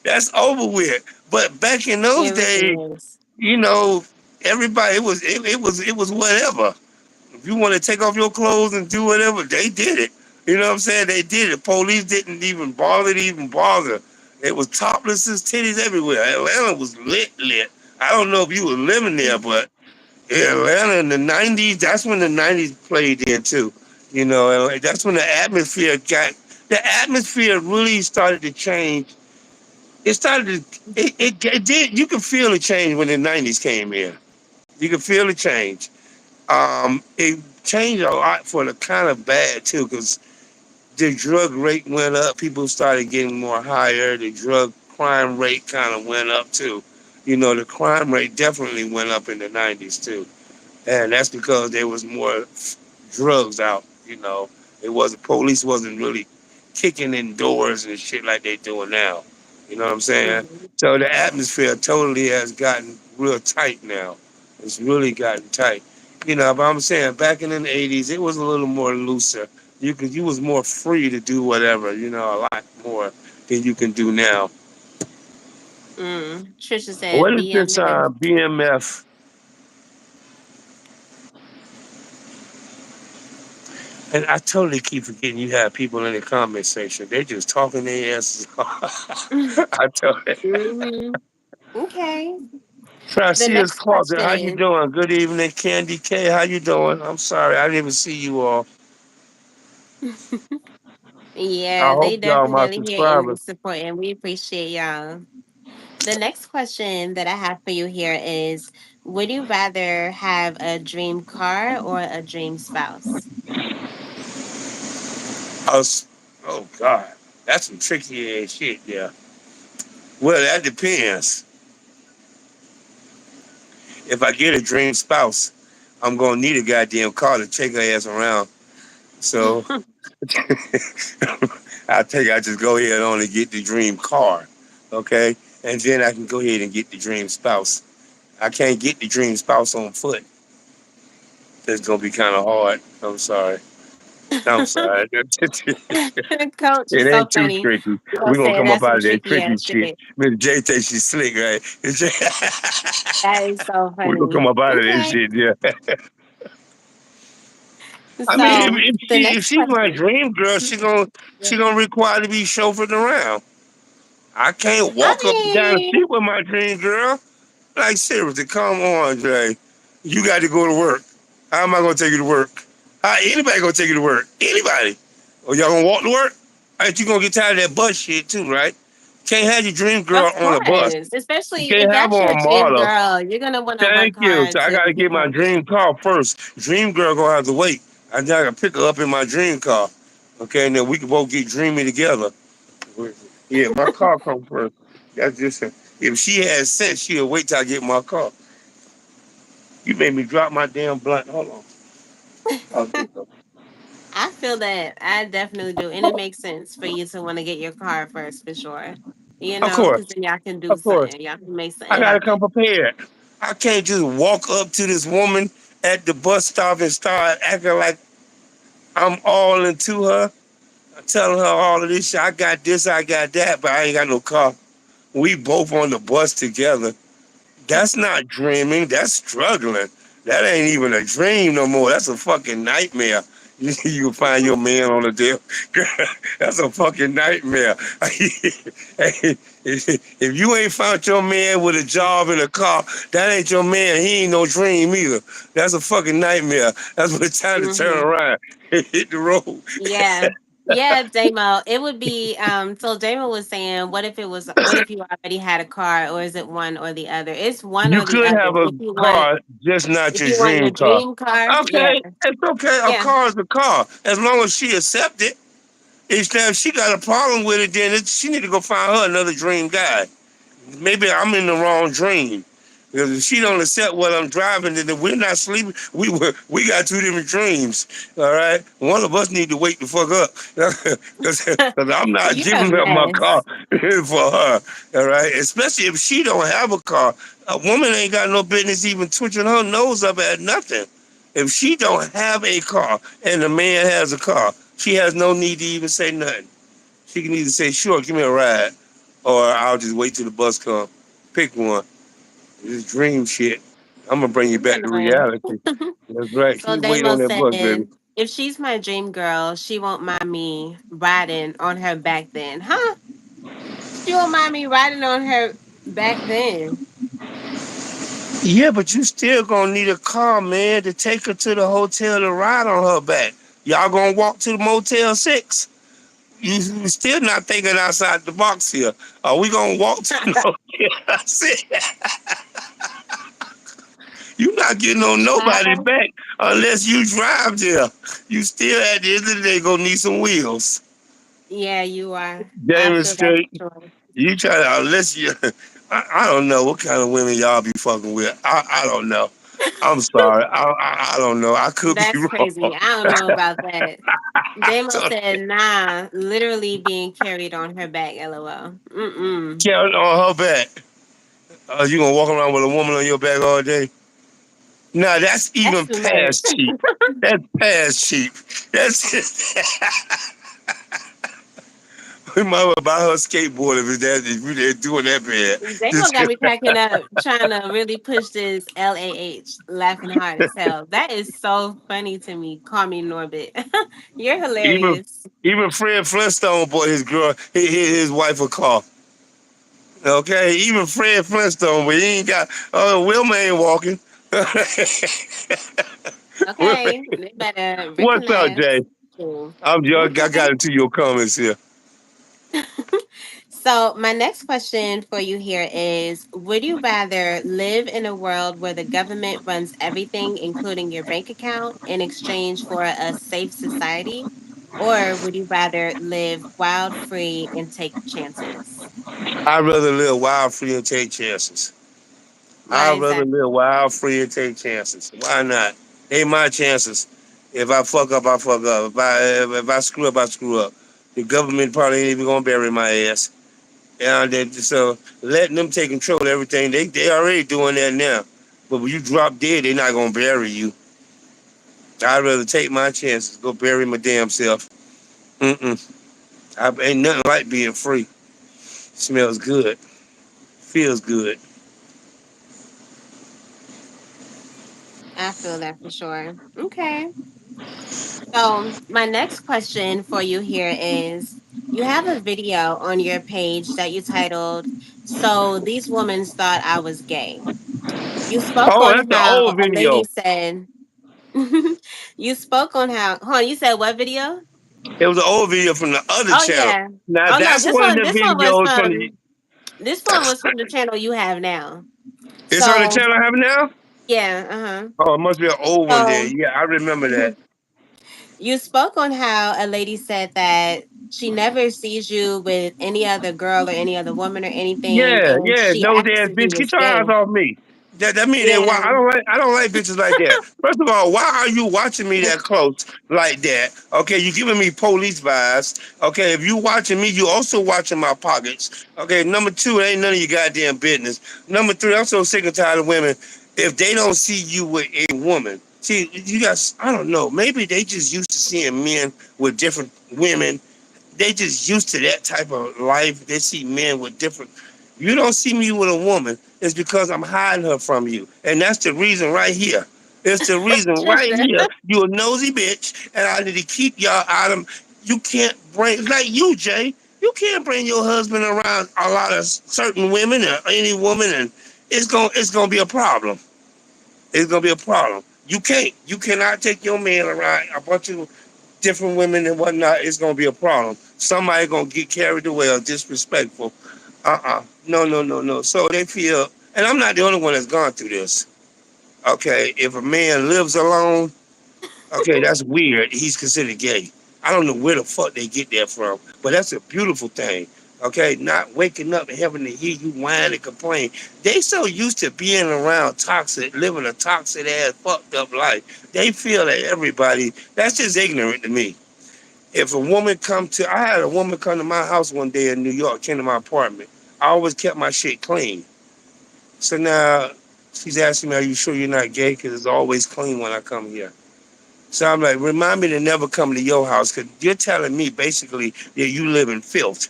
That's over with. But back in those It days, really is. you know, everybody it was whatever. If you want to take off your clothes and do whatever, they did it. You know what I'm saying? They did it. Police didn't even bother to even bother. It was topless as titties everywhere. Atlanta was lit. I don't know if you were living there, but in Atlanta in the '90s, that's when the '90s played in too. You know, and like, that's when the atmosphere really started to change. It started to it did you could feel the change when the '90s came in. You could feel the change. It changed a lot for the kind of bad too, because the drug rate went up. People started getting more higher. The drug crime rate kind of went up too. You know, the crime rate definitely went up in the '90s too, and that's because there was more drugs out. You know, it wasn't police wasn't really kicking in doors and shit like they doing now. You know what I'm saying? Mhm. So the atmosphere totally has gotten real tight now. It's really gotten tight. You know, but I'm saying back in the '80s, it was a little more looser. You was more free to do whatever. You know, a lot more than you can do now. Trisha What said is this BMF. BMF? And I totally keep forgetting you have people in the comment section. They're just talking their asses off. I totally. Hmm. Okay. The Tracia's next Closet, how you question. doing? Good evening, Candy K. How you doing? I'm sorry, I didn't even see you all. I Yeah, they hope y'all my definitely here and subscribers. supporting. We appreciate y'all. The next question that I have for you here is: would you rather have a dream car or a dream spouse? I was, oh God, that's some tricky ass shit there. Well, that depends. If I get a dream spouse, I'm gonna need a goddamn car to take her ass around. So I just go ahead on and get the dream car, okay, and then I can go ahead and get the dream spouse. I can't get the dream spouse on foot. That's gonna be kind of hard. I'm sorry. I'm sorry. Coach It is so ain't too funny. tricky. You gonna We're gonna say come up that's some out of that tricky tricky ass shit. shit. Miss J thinks she's slick, right? That is so We're gonna funny. come up out of this Okay. shit, yeah. I mean, So the if next she's my question. dream girl, she gonna require to be chauffeured around. I can't I walk up and down the mean, street with my dream girl. Like seriously, come on, Jay. You got to go to work. How am I gonna take you to work? How anybody gonna take you to work? Anybody? Or y'all gonna walk to work? Ain't you gonna get tired of that bus shit too, right? Can't have your dream girl of on a bus. course, You especially can't if have her that's your on dream Marla. girl, you're gonna want to work Thank you. hard So I to gotta get get my her. dream car first. Dream girl gonna have to wait. I gotta pick her up in my dream car. Okay, and then we can both get dreamy together. Yeah, my car come first. That's just if she has sense, she'll wait till I get my car. You made me drop my damn blunt. Hold on. Okay, so. I feel that I definitely do, and it makes sense for you to want to get your car first for sure. You Of know, because course, then y'all can do of course. something. Y'all can make I something gotta happen. come prepared. I can't just walk up to this woman at the bus stop and start acting like I'm all into her, telling her all of this shit. I got this, I got that, but I ain't got no car. We both on the bus together. That's not dreaming. That's struggling. That ain't even a dream no more. That's a fucking nightmare. You can find your man on a deal. That's a fucking nightmare. If you ain't found your man with a job in a car, that ain't your man. He ain't no dream either. That's a fucking nightmare. That's when it's time to turn Hmm. around and hit the road. Yeah. Yeah, Damo. It would be so Damo was saying, what if you already had a car, or is it one or the other? It's one You or the could other. have a car, just not If your you want your dream car. dream car, yeah. Okay, it's okay. A Yeah. car is a car. As long as she accept it. If she got a problem with it, then she need to go find her another dream guy. Maybe I'm in the wrong dream. Because if she don't accept what I'm driving, then we're not sleeping. We got two different dreams. All right, one of us need to wake the fuck up because I'm not You're a giving up my car mess. for her. All right, especially if she don't have a car. A woman ain't got no business even twitching her nose up at nothing. If she don't have a car and the man has a car, she has no need to even say nothing. She can either say, "Sure, give me a ride," or "I'll just wait till the bus comes." Pick one. This dream shit. I'm gonna bring you You're back to annoying. reality. That's right. So Keep waiting Damo on that bus, baby. said, if she's my dream girl, she won't mind me riding on her back then. Huh? She won't mind me riding on her back then. Yeah, but you still gonna need a car, man, to take her to the hotel to ride on her back. Y'all gonna walk to the Motel 6? You still not thinking outside the box here. Are we gonna walk to the Motel 6? You not getting on nobody Uh, back unless you drive there. You still at the end of the day gonna need some wheels. yeah, you are. I Damn feel that straight. for sure. You try to unless you I don't know what kind of women y'all be fucking with. I don't know. I'm sorry. I don't know. I could be That's crazy. wrong. I don't know about that. Damo So, said, nah, literally being carried on her back, lol. Mm-mm. carrying on her back. You gonna walk around with a woman on your back all day? Nah, that's That's even too much. past cheap. That's past cheap. That's we might well buy her a skateboard if they're doing that bad. Damo Just got me cracking up trying to really push this LAH, laughing hard as hell. That is so funny to me. Call me Norbit. You're even hilarious. even Fred Flintstone bought his girl his wife a car. Okay, even Fred Flintstone, but he ain't got. Wilma ain't walking. Wilma, Okay, they better what's up, recognize. Jay? I'm just, I Okay. got into your comments here. So, my next question for you here is, would you rather live in a world where the government runs everything, including your bank account, in exchange for a safe society? Or would you rather live wild, free, and take chances? I'd rather live wild, free, and take chances. Why I'd is rather that? live wild, free, and take chances. Why not? They my chances. If I fuck up, I fuck up. If I screw up, I screw up. The government probably ain't even gonna bury my ass. And so letting them take control of everything, they already doing that now. But when you drop dead, they not gonna bury you. I'd rather take my chances, go bury my damn self. Mm-mm. Ain't nothing like being free. Smells good, feels good. I feel that for sure. Okay. So, my next question for you here is, you have a video on your page that you titled, So These Women Thought I Was Gay. You spoke Oh, on that's the how old a lady video. said, you spoke on how, hold on, you said what video? It was an old video from the other Oh, channel. yeah. Now Oh, no, that's one of the videos from the. this one was from the channel you have now. It's on the So, channel I have now. yeah, uh-huh. Oh, it must be an old one So, then. Yeah, I remember that. you spoke on how a lady said that she never sees you with any other girl or any other woman or anything, Yeah, and yeah. she Nose asked ass if you bitch, was get your gay. eyes off me. That mean they why Yeah. I don't like bitches like that. First of all, why are you watching me that close like that? Okay, you giving me police vibes. Okay, if you watching me, you also watching my pockets. Okay, number two, it ain't none of your goddamn business. Number three, I'm so sick and tired of women. If they don't see you with a woman, see you guys. I don't know. Maybe they just used to seeing men with different women. They just used to that type of life. They see men with different. You don't see me with a woman. It's because I'm hiding her from you, and that's the reason right here. It's the reason right Trisha. here. You a nosy bitch, and I need to keep y'all out of. You can't bring like you, Jay. You can't bring your husband around a lot of certain women or any woman, and it's gonna be a problem. It's gonna be a problem. You can't. You cannot take your man around a bunch of different women and whatnot. It's gonna be a problem. Somebody gonna get carried away or disrespectful. No, no, no, no. So they feel, and I'm not the only one that's gone through this. Okay, if a man lives alone, okay, that's weird. He's considered gay. I don't know where the fuck they get that from, but that's a beautiful thing. Okay, not waking up and having to hear you whine and complain. They so used to being around toxic, living a toxic ass fucked up life. They feel that everybody. That's just ignorant to me. If a woman come to, I had a woman come to my house one day in New York, came to my apartment. I always kept my shit clean. So now she's asking me, "Are you sure you're not gay? Because it's always clean when I come here." So I'm like, remind me to never come to your house because you're telling me basically that you live in filth.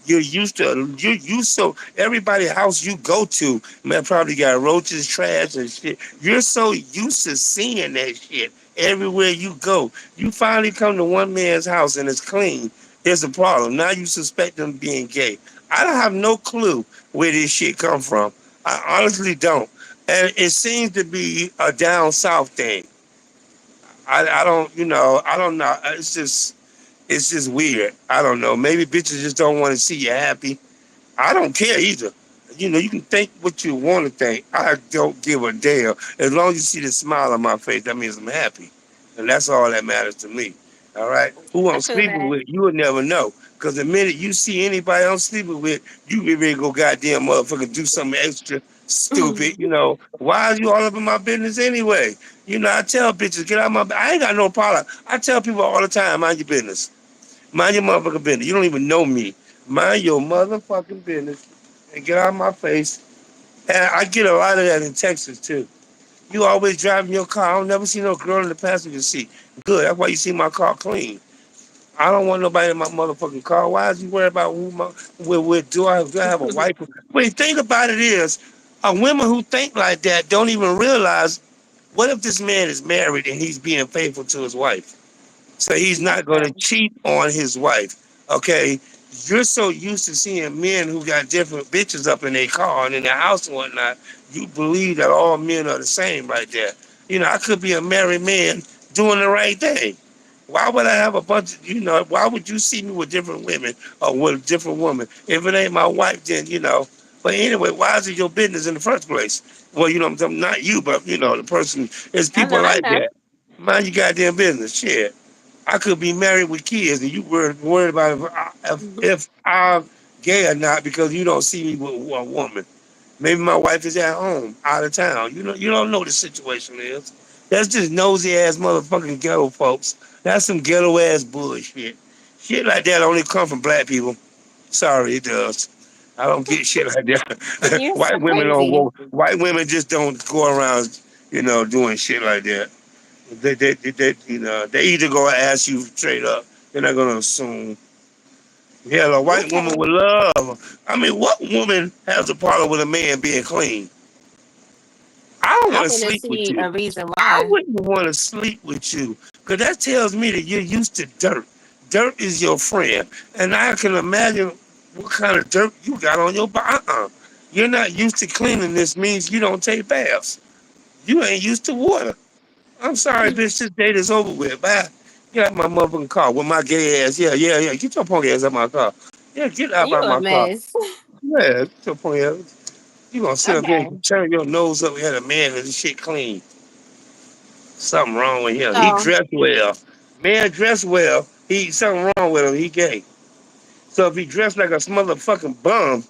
You're used to you so everybody house you go to, man, probably got roaches, trash, and shit. You're so used to seeing that shit everywhere you go. You finally come to one man's house and it's clean. There's a problem. Now you suspect them being gay. I don't have no clue where this shit come from. I honestly don't. And it seems to be a down south thing. I don't, I don't know. It's just weird. I don't know. Maybe bitches just don't want to see you happy. I don't care either. You can think what you want to think. I don't give a damn. As long as you see the smile on my face, that means I'm happy. And that's all that matters to me. All right? Who I I'm feel sleeping that. with, you would never know. Because the minute you see anybody I'm sleeping with, you be ready to go goddamn motherfucker do something extra stupid. Why are you all up in my business anyway? I tell bitches, get out my I ain't got no problem. I tell people all the time, mind your business. Mind your motherfucking business. You don't even know me. Mind your motherfucking business and get out of my face. And I get a lot of that in Texas too. You always driving your car. I don't never see no girl in the passenger seat. Good. That's why you see my car clean. I don't want nobody in my motherfucking car. Why is you worried about do I have a wife? Wait, think about it is a women who think like that don't even realize what if this man is married and he's being faithful to his wife? So he's That's not going to true. cheat on his wife. Okay, you're so used to seeing men who got different bitches up in their car and in their house and whatnot. You believe that all men are the same right there. I could be a married man doing the right thing. Why would I have a bunch of, why would you see me with different women or with a different woman? If it ain't my wife, then. But anyway, why is it your business in the first place? Well, not you, but, the person, there's I know. people I like know. that. Mind your goddamn business. Shit. I could be married with kids, and you were worried about if I'm gay or not because you don't see me with a woman. Maybe my wife is at home, out of town. You don't know what the situation is. That's just nosy ass motherfucking ghetto folks. That's some ghetto ass bullshit. Shit like that only come from black people. Sorry, it does. I don't get shit like that. You're so White women don't crazy. go. White women just don't go around, doing shit like that. They either gonna ask you straight up. They're not gonna assume. Hell, a white woman Okay. would love. I mean, what woman has a problem with a man being clean? I don't I want to want to sleep with see you. a reason I why. wouldn't want to sleep with you because that tells me that you're used to dirt. Dirt is your friend, and I can imagine what kind of dirt you got on your body. You're not used to cleanliness means you don't take baths. You ain't used to water. I'm sorry, bitch. This date is over with. Bye. Get out my motherfucking car with my gay ass. Yeah, yeah, yeah. Get your punk ass out my car. Yeah, get out You by a my car. mess. Yeah, get your punk ass. You gonna sit up there Okay. and turn your nose up and have a man and this shit clean. Something wrong with him. He So dressed well. Man dressed well. Something wrong with him. He gay. So if he dressed like a motherfucking bum,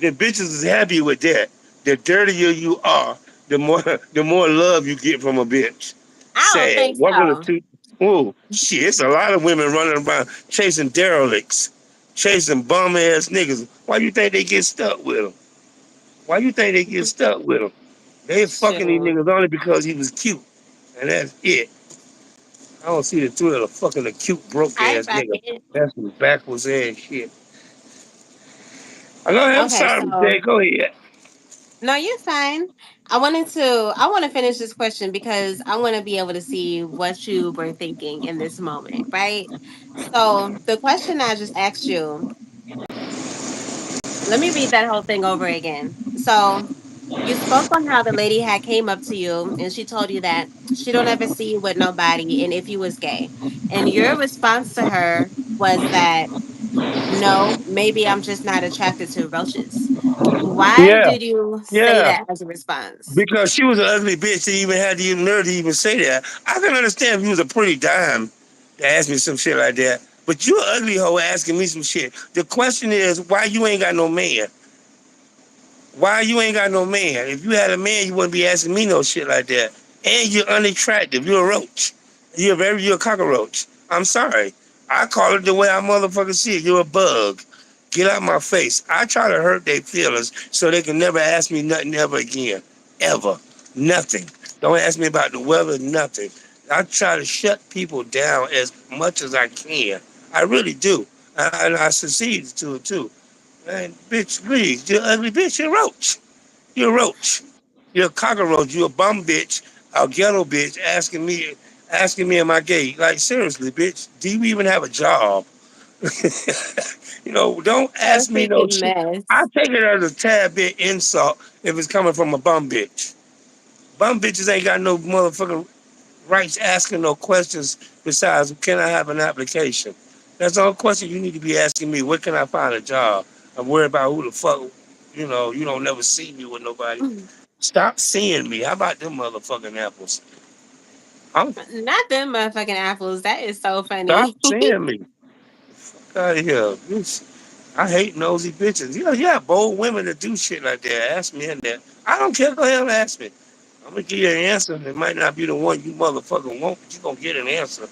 the bitches is happy with that. The dirtier you are, the more the more love you get from a bitch. I don't Sad. think What will the so. two? Oh shit! It's a lot of women running around chasing derelicts, chasing bum ass niggas. Why you think they get stuck with them? Why you think they get stuck with him? They fucking these Sure. niggas only because he was cute, and that's it. I don't see the thrill of fucking a cute broke I ass back nigga. it. That's some backwards ass shit. I know. I'm Okay, sorry, Jay. so Go ahead. no, you're fine. I want to finish this question because I want to be able to see what you were thinking in this moment, right? So the question I just asked you, let me read that whole thing over again. So you spoke on how the lady had came up to you and she told you that she don't ever see you with nobody and if you was gay. And your response to her was that no, maybe I'm just not attracted to roaches. Why Yeah, did you say yeah. that as a response? Because she was an ugly bitch to even have the nerve to even say that. I can understand if you was a pretty dime to ask me some shit like that. But you an ugly hoe asking me some shit. The question is, why you ain't got no man? Why you ain't got no man? If you had a man, you wouldn't be asking me no shit like that. And you're unattractive. You're a roach. You're a cockroach. I'm sorry. I call it the way I motherfucking see it. You're a bug. Get out my face. I try to hurt their feelings so they can never ask me nothing ever again. Ever. Nothing. Don't ask me about the weather, nothing. I try to shut people down as much as I can. I really do. And I succeed to it too. Man, bitch, please. You're an ugly bitch. You're a roach. You're a roach. You're a cockroach. You're a bum bitch, a ghetto bitch, asking me, am I gay? Like seriously, bitch. Do you even have a job? Don't You're a ask me no freaking shit. I mess. take it as a tad bit insult if it's coming from a bum bitch. Bum bitches ain't got no motherfucking rights asking no questions besides, can I have an application? That's the only question you need to be asking me. Where can I find a job? I'm worried about who the fuck, you don't never see me with nobody. Stop seeing me. How about them motherfucking apples? I'm Not them motherfucking apples. That is so Stop funny. seeing me. Fuck out of here. I hate nosy bitches. Yeah, bold women that do shit like that. Ask me in there. I don't care. Go ahead and ask me. I'm gonna give you an answer. It might not be the one you motherfucking want, but you gonna get an answer.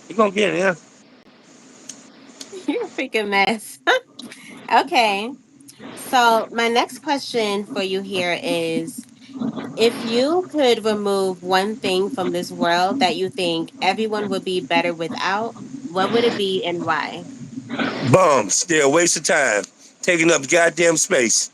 You gonna get an answer. You're a freaking mess. Okay. So my next question for you here is if you could remove one thing from this world that you think everyone would be better without, what would it be and why? Bums. They're a waste of time. Taking up goddamn space.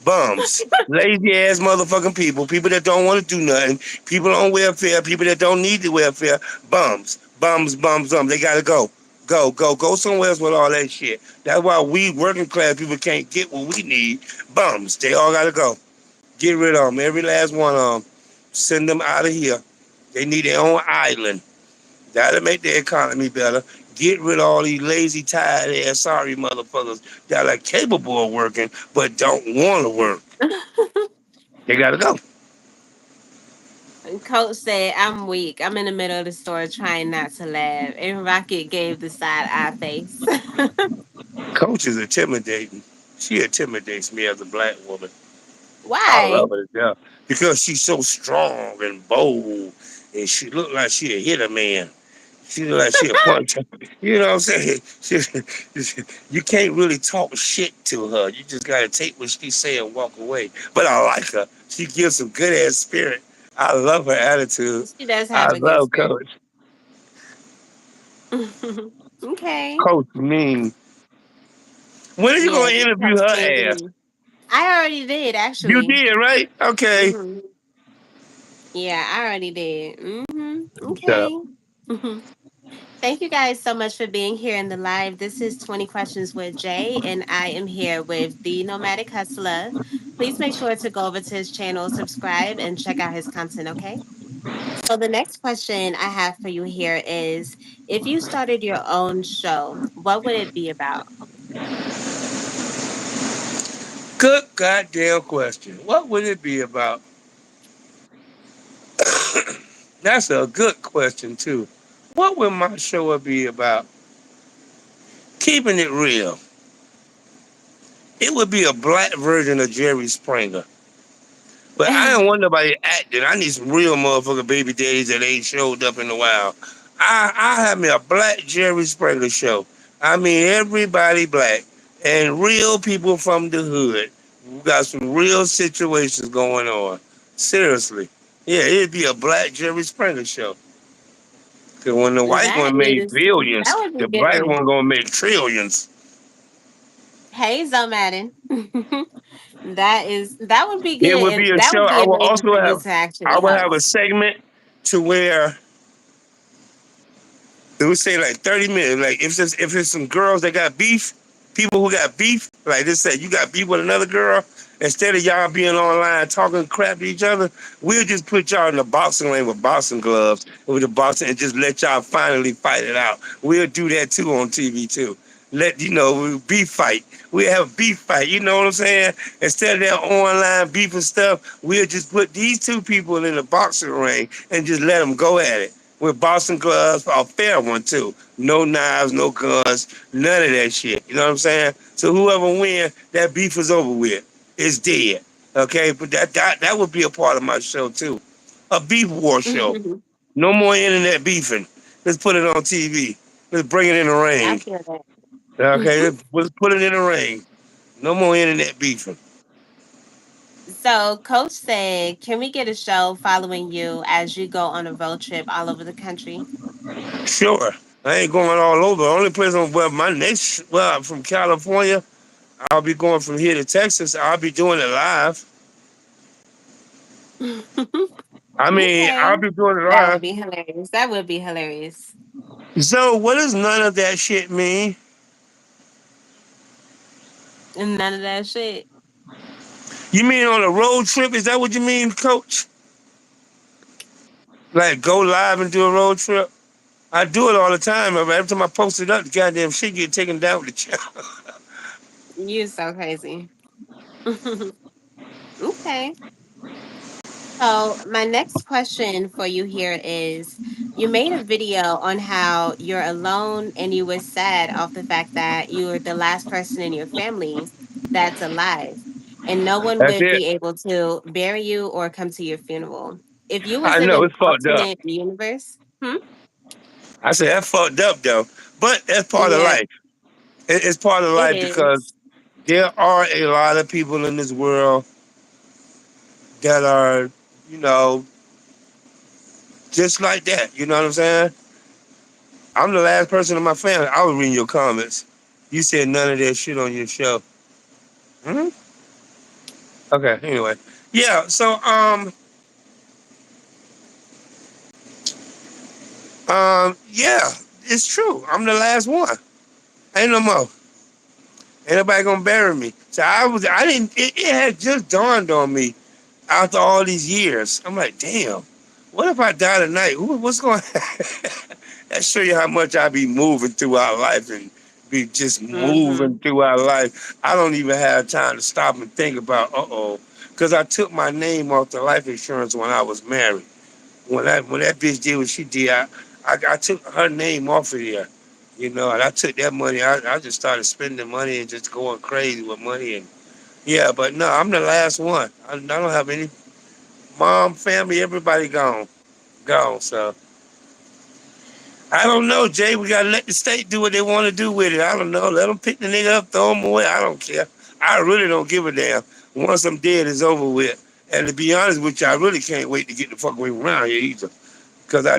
Bums. Lazy ass motherfucking people. People that don't want to do nothing. People on welfare. People that don't need the welfare. Bums. Bums, bums, bums. They gotta go. Go somewhere else with all that shit. That's why we working class people can't get what we need. Bums. They all gotta go. Get rid of them. Every last one of them. Send them out of here. They need their own island. That'll make the economy better. Get rid of all these lazy, tired ass, sorry motherfuckers that are capable of working but don't want to work. They gotta go. And Coach said, I'm weak. I'm in the middle of the store trying not to laugh. And Rocket gave the side eye face. Coach is intimidating. She intimidates me as a black woman. I Why? love her to death because she's so strong and bold, and she look like she a hit a man. She look like she a punch. You know what I'm saying? You can't really talk shit to her. You just gotta take what she say and walk away. But I like her. She gives some good ass spirit. I love her attitude. She does I have a good love spirit. Coach. Okay. Coach mean. When are you Yeah, gonna interview Coach her ass? Mean. I already did, You actually. did, right? Okay. Hmm. Yeah, I already did. Yeah. Okay. Thank you guys so much for being here in the live. This is 20 Questions with Jay, and I am here with the Nomadic Hustler. Please make sure to go over to his channel, subscribe, and check out his content, okay? So, the next question I have for you here is if you started your own show, what would it be about? Good goddamn question. What would it be about? That's a good question too. What would my show be about? Keeping it real. It would be a black version of Jerry Springer. But I don't want nobody acting. I need some real motherfucking baby daddies that ain't showed up in a while. I have me a black Jerry Springer show. I mean everybody black and real people from the hood. We got some real situations going on. Seriously. Yeah, it'd be a black Jerry Springer show. Cause when the white That one made is that billions, would the be black good. one gonna make trillions. Hey, Zoe Madden. That would be It good, would be and a that show. would be I will amazing also for you have to I actually will have a host. segment to where it would say like 30 minutes. Like if it's some girls that got beef, people who got beef, like this said, you got beef with another girl. Instead of y'all being online talking crap to each other, we'll just put y'all in the boxing ring with boxing gloves with the boxing and just let y'all finally fight it out. We'll do that too on TV too. Let you know beef fight. We'll have a beef fight. You know what I'm saying? Instead of that online beef and stuff, we'll just put these two people in the boxing ring and just let them go at it with boxing gloves, a fair one too. No knives, no guns, none of that shit. You know what I'm saying? So whoever wins, that beef is over with. It's dead. Okay, but that would be a part of my show too. A beef war show. No more internet beefing. Let's put it on TV. Let's bring it in the I ring. feel that. Okay, let's put it in the ring. No more internet beefing. So, Coach said, "Can we get a show following you as you go on a road trip all over the country?" Sure. I ain't going all over. The only place on well, my next well, I'm from California. I'll be going from here to Texas. I'll be doing it live. I mean, Okay, I'll be doing it that would live. be hilarious. That would be hilarious. So, what does none of that shit mean? And none of that shit. You mean on a road trip? Is that what you mean, Coach? Like go live and do a road trip? I do it all the time. Every time I post it up, the goddamn shit get taken down with the channel. You're so crazy. Okay. So, my next question for you here is, you made a video on how you're alone and you were sad off the fact that you were the last person in your family that's alive and no one That's would it. be able to bury you or come to your funeral. If you was I in know an it's fucked up. alternate universe, I said that's fucked up though, but that's part of yeah, life. It's part of it life because is. there are a lot of people in this world that are, you know, just like that. You know what I'm saying? I'm the last person in my family. I was reading your comments. You said none of that shit on your show. Hmm. Okay. Anyway, yeah. So yeah, it's true. I'm the last one. Ain't no more. Ain't nobody gonna bury me. So I didn't. It had just dawned on me after all these years. I'm like, damn. What if I die tonight? What's going? That show you how much I be moving throughout life and be just moving Mm-hmm. throughout life. I don't even have time to stop and think about, because I took my name off the life insurance when I was married. When that bitch did what she did, I took her name off of there. You know, and I took that money. I just started spending money and just going crazy with money. And yeah, but no, I'm the last one. I don't have any mom, family, everybody gone. Gone. So I don't know, Jay. We gotta let the state do what they want to do with it. I don't know. Let them pick the nigga up, throw him away. I don't care. I really don't give a damn. Once I'm dead, it's over with. And to be honest with you, I really can't wait to get the fuck away around here either. Because I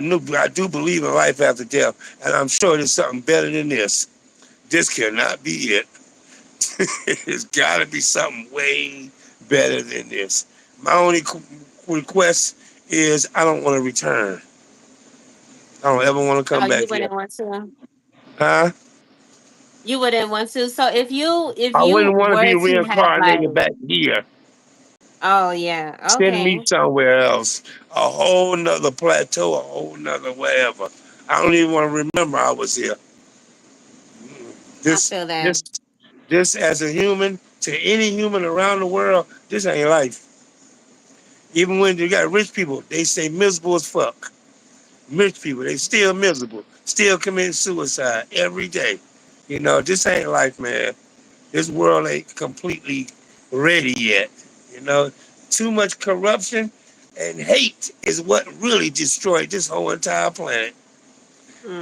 do believe in life after death, and I'm sure there's something better than this. This cannot be it. It's got to be something way better than this. My only request is I don't want to return. I don't ever want to Oh, come you back here. wouldn't want to. Huh? You wouldn't want to. So if I you wouldn't want to be were to have like, reincarnated back here. oh yeah, Send me okay, somewhere else. A whole nother plateau, a whole nother wherever. I don't even want to remember I was here. I This, feel that. this, this as a human, to any human around the world, this ain't life. Even when you got rich people, they stay miserable as fuck. Rich people, they still miserable, still committing suicide every day. You know, this ain't life, man. This world ain't completely ready yet. You know, too much corruption and hate is what really destroyed this whole entire planet.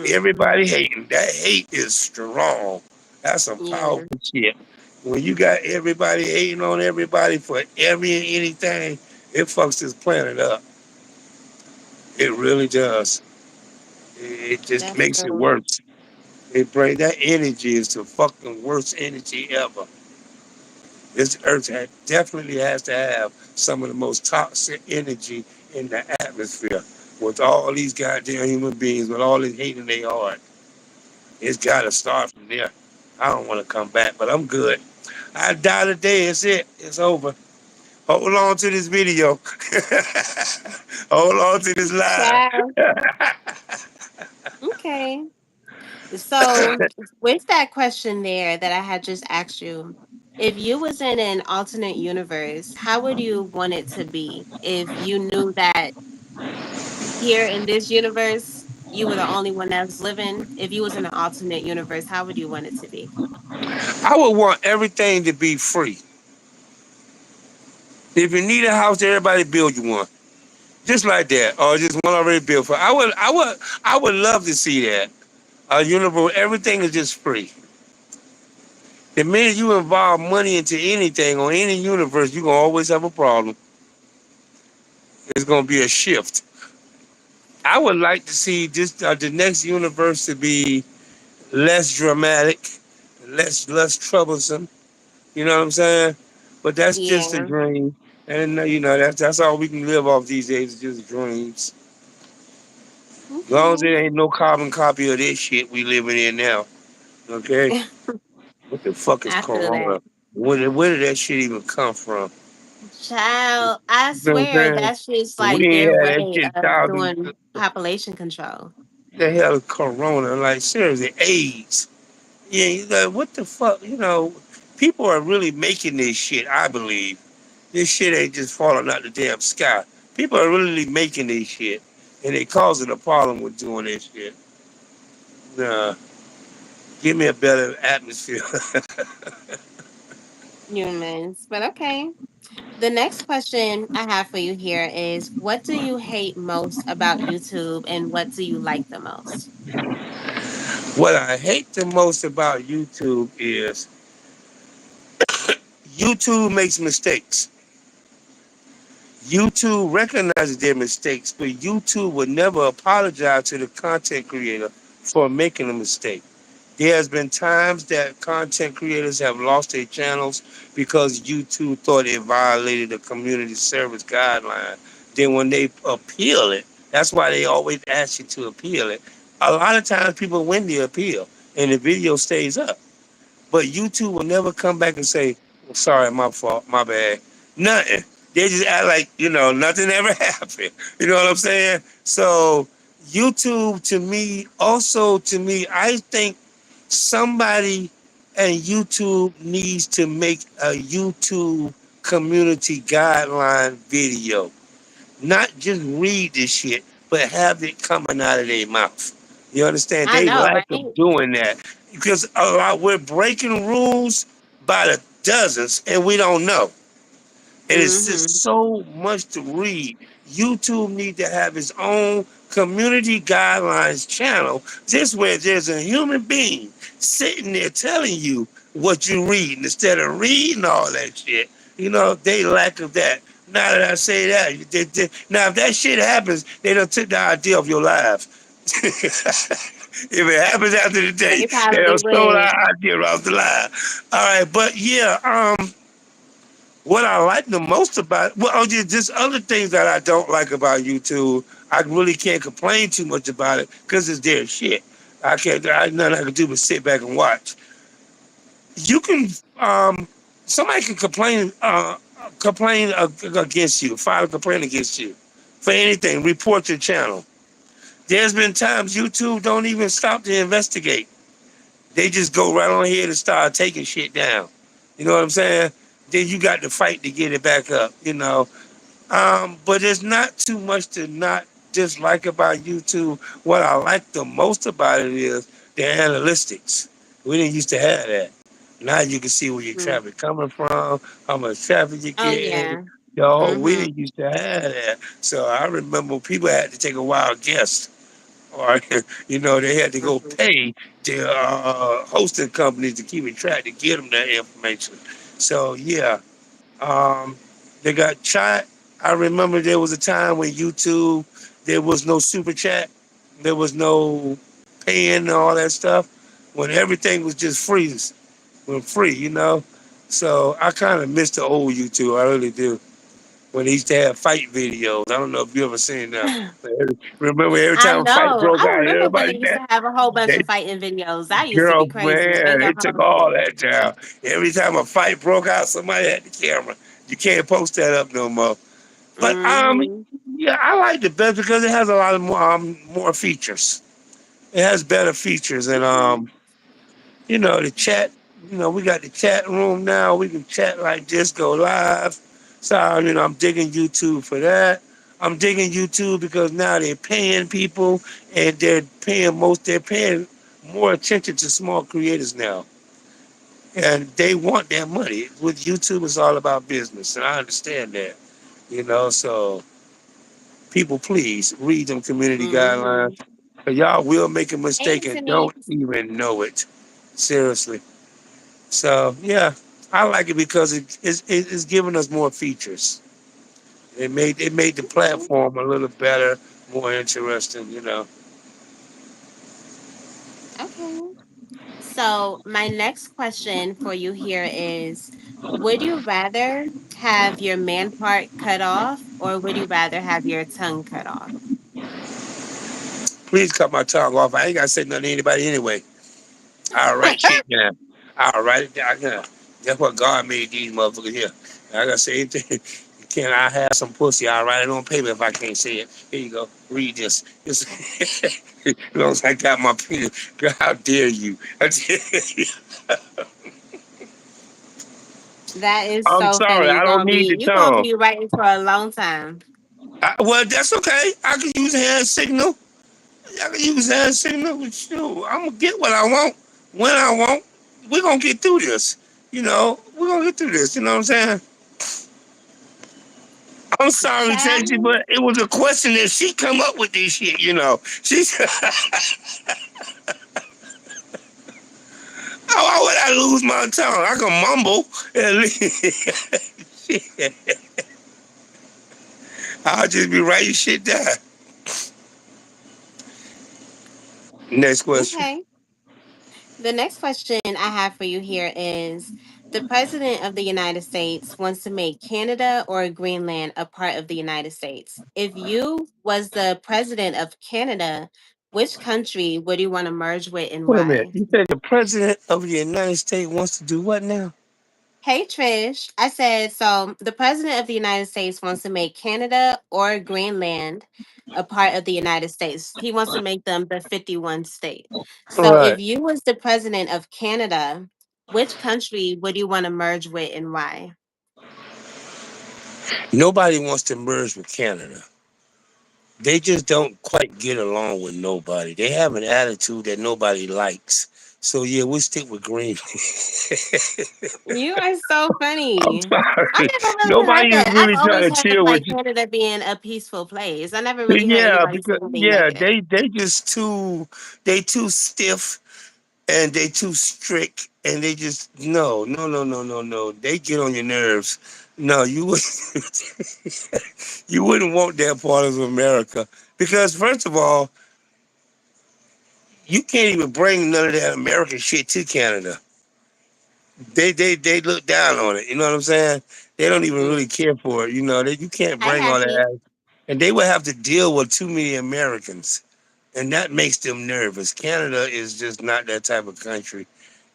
Everybody Mm-hmm. hating. That hate is strong. That's some Yeah, powerful shit. When you got everybody hating on everybody for every and anything, it fucks this planet up. It really does. It just that's makes it true. worse. It brings that energy is the fucking worst energy ever. This earth definitely has to have some of the most toxic energy in the atmosphere. With all these goddamn human beings, with all this hate in their heart, it's got to start from there. I don't want to come back, but I'm good. I die today. It's it. It's over. Hold on to this video. Hold on to this live. Child. Okay. So with that question there that I had just asked you, if you was in an alternate universe, how would you want it to be if you knew that here in this universe you were the only one that was living? If you was in an alternate universe, how would you want it to be? I would want everything to be free. If you need a house, everybody build you one. Just like that, or just one already built for. I would love to see that. A universe, everything is just free. The minute you involve money into anything or any universe, you're gonna always have a problem. It's gonna be a shift. I would like to see this the next universe to be less dramatic, less troublesome. You know what I'm saying? But that's just a Yeah. dream, and that's all we can live off these days is just dreams. As long as Okay. there ain't no carbon copy of this shit we living in now. Okay, what the fuck is I feel Corona? that. Where did that shit even come from? Child, I You know what I'm swear saying? that's just We like ain't their had that way shit of thousands. doing population control. The hell is Corona? Like seriously, AIDS. Yeah, what the fuck? People are really making this shit. I believe this shit ain't just falling out the damn sky. People are really making this shit, and they causing a problem with doing this shit. Nah, give me a better atmosphere. Humans. But okay. The next question I have for you here is, what do you hate most about YouTube and what do you like the most? What I hate the most about YouTube is YouTube makes mistakes. YouTube recognizes their mistakes, but YouTube would never apologize to the content creator for making a mistake. There has been times that content creators have lost their channels because YouTube thought it violated the community service guideline. Then when they appeal it, that's why they always ask you to appeal it. A lot of times people win the appeal and the video stays up. But YouTube will never come back and say, sorry, my fault, my bad. Nothing. They just act like, nothing ever happened. You know what I'm saying? So YouTube to me, I think somebody and YouTube needs to make a YouTube community guideline video. Not just read this shit, but have it coming out of their mouth. You understand? I They know, lack right? of doing that because we're breaking rules by the dozens and we don't know. And it's Mm-hmm. just so much to read. YouTube need to have its own community guidelines channel, just where there's a human being sitting there telling you what you read instead of reading all that shit. They lack of that. Now that I say that, now if that shit happens, they done took the idea of your life. If it happens after the day, They they probably done stole would. our idea off the line. All right, but yeah, what I like the most about just other things that I don't like about YouTube. I really can't complain too much about it because it's their shit. I can't. I nothing I can do but sit back and watch. You can somebody can complain against you, file a complaint against you for anything. Report your channel. There's been times YouTube don't even stop to investigate. They just go right on ahead and start taking shit down. You know what I'm saying? Then you got to fight to get it back up. But there's not too much to not dislike about YouTube. What I like the most about it is the analytics. We didn't used to have that. Now you can see where your Mm. traffic coming from, how much traffic you're Oh getting. yeah. Yo, we Mm-hmm. didn't used to have that. So I remember people had to take a wild guess, or they had to go Mm-hmm. pay the hosting companies to keep it track to get them that information. So yeah, um, they got chat. I remember there was a time when YouTube, there was no super chat, there was no paying and all that stuff. When everything was just free, when free. So I kind of miss the old YouTube. I really do. When they used to have fight videos. I don't know if you ever seen them. Remember every I time a fight know. broke I out, remember when everybody they used said, to have a whole bunch they of fighting videos. That used to be girl, crazy. I ain't man, gonna it took hold you. all that down. Every time a fight broke out, somebody had the camera. You can't post that up no more. But Mm-hmm. yeah, I like it best because it has a lot of more features. It has better features, and Okay. the chat. We got the chat room now. We can chat like this, go live. So I'm digging YouTube for that. I'm digging YouTube because now they're paying people, and they're paying more attention to small creators now, and they want their money. With YouTube, it's all about business, and I understand that. So people, please read them community Mm-hmm. guidelines. 'Cause y'all will make a Hey, mistake and don't Denise. even know it. Seriously. So yeah, I like it because it's giving us more features. It made the Okay. platform a little better, more interesting. Okay. So, my next question for you here is: would you rather have your man part cut off, or would you rather have your tongue cut off? Please cut my tongue off. I ain't gotta say nothing to anybody anyway. I'll write shit down. I'll write it down. That's what God made these motherfuckers here. I gotta say anything. Can I have some pussy? I'll write it on paper if I can't say it. Here you go. Read this. As long as I got my penis. Girl, how dare you? That is I'm so sorry. funny. I don't need the You gonna tongue. be writing for a long time. Well, that's okay. I can use hand signal. I can use hand signal with you. I'm gonna get what I want when I want. We're gonna get through this. We're gonna get through this. You know what I'm saying? I'm sorry, Tracy, Child. but it was a question that she come up with this shit. She said, why would I lose my tongue? I can mumble at least. Shit. I'll just be writing shit down. Next question. Okay. The next question I have for you here is: the president of the United States wants to make Canada or Greenland a part of the United States. If you was the president of Canada, which country would you want to merge with and Wait a minute. why? You said the president of the United States wants to do what now? Hey Trish, I said so. The president of the United States wants to make Canada or Greenland a part of the United States. He wants to make them the 51 state. So if Right. you was the president of Canada, which country would you want to merge with and why? Nobody wants to merge with Canada. They just don't quite get along with nobody. They have an attitude that nobody likes. So yeah, we stick with Green. You are so I'm funny. I sorry. never really heard Nobody is that. really I've trying always to heard of chill with like you. Canada being a peaceful place. I never really heard Yeah, anybody say because anything yeah, negative. they just too stiff and they too strict and they just no. They get on your nerves. No, you would you wouldn't want that part of America because first of all, you can't even bring none of that American shit to Canada. They look down on it. You know what I'm saying? They don't even Mm. really care for it. You can't Hi, bring all Happy. that, and they would have to deal with too many Americans, and that makes them nervous. Canada is just not that type of country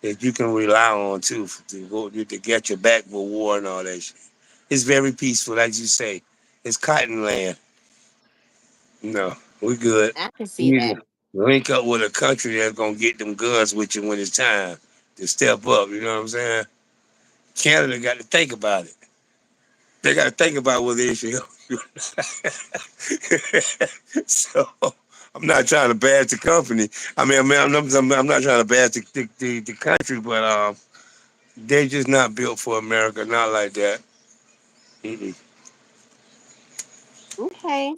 that you can rely on to get your back for war and all that shit. It's very peaceful, like you say. It's cotton land. No, we good. I can see We need that. to link up with a country that's gonna get them guns with you when it's time to step up. You know what I'm saying? Canada got to think about it. They got to think about what they should help you. So I'm not trying to bash the company. I'm not trying to bash the country, but they're just not built for America. Not like that. Mm-mm. Okay.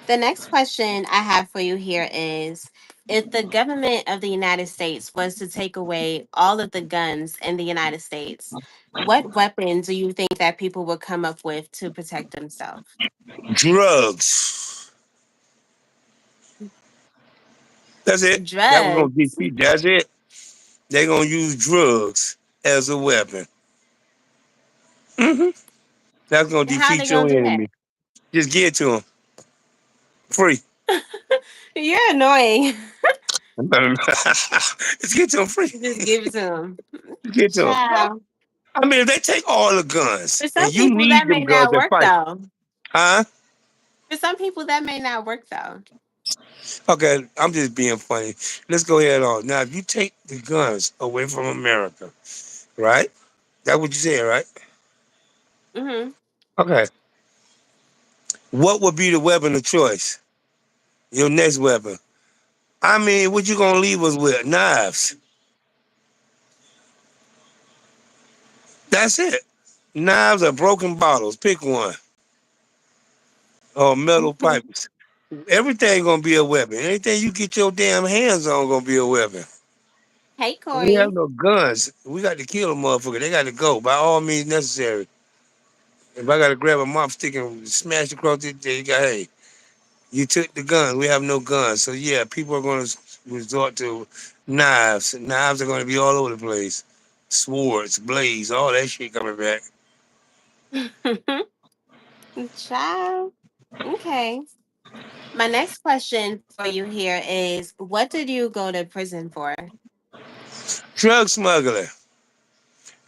The next question I have for you here is, if the government of the United States was to take away all of the guns in the United States, what weapon do you think that people would come up with to protect themselves? Drugs. That's it. That was gonna Drugs. defeat. That's it. They're gonna use drugs as a weapon. Hmm. That's gonna How are they defeat going your to do that? enemy. Just give it to them free. You're annoying. Just get to them free. Just give it to them. Just get to them. Child. I mean, if they take all the guns For and some you people, need that them may guns not to work fight, though. huh? For some people, that may not work though. Okay, I'm just being funny. Let's go ahead on. Now, if you take the guns away from America, right? That's what you said, right? Hmm. Okay. What would be the weapon of choice? Your next weapon. I mean, what you gonna leave us with? Knives. That's it. Knives or broken bottles. Pick one. Or metal pipes. Everything gonna be a weapon. Anything you get your damn hands on gonna be a weapon. Hey, We have Corey. no guns. We got to kill a motherfucker. They got to go by all means necessary. If I got to grab a mop stick and smash across it, they got, hey, you took the gun. We have no guns. So yeah, people are going to resort to knives. Knives are going to be all over the place. Swords, blades, all that shit coming back. Child. Okay. My next question for you here is, what did you go to prison for? Drug smuggler.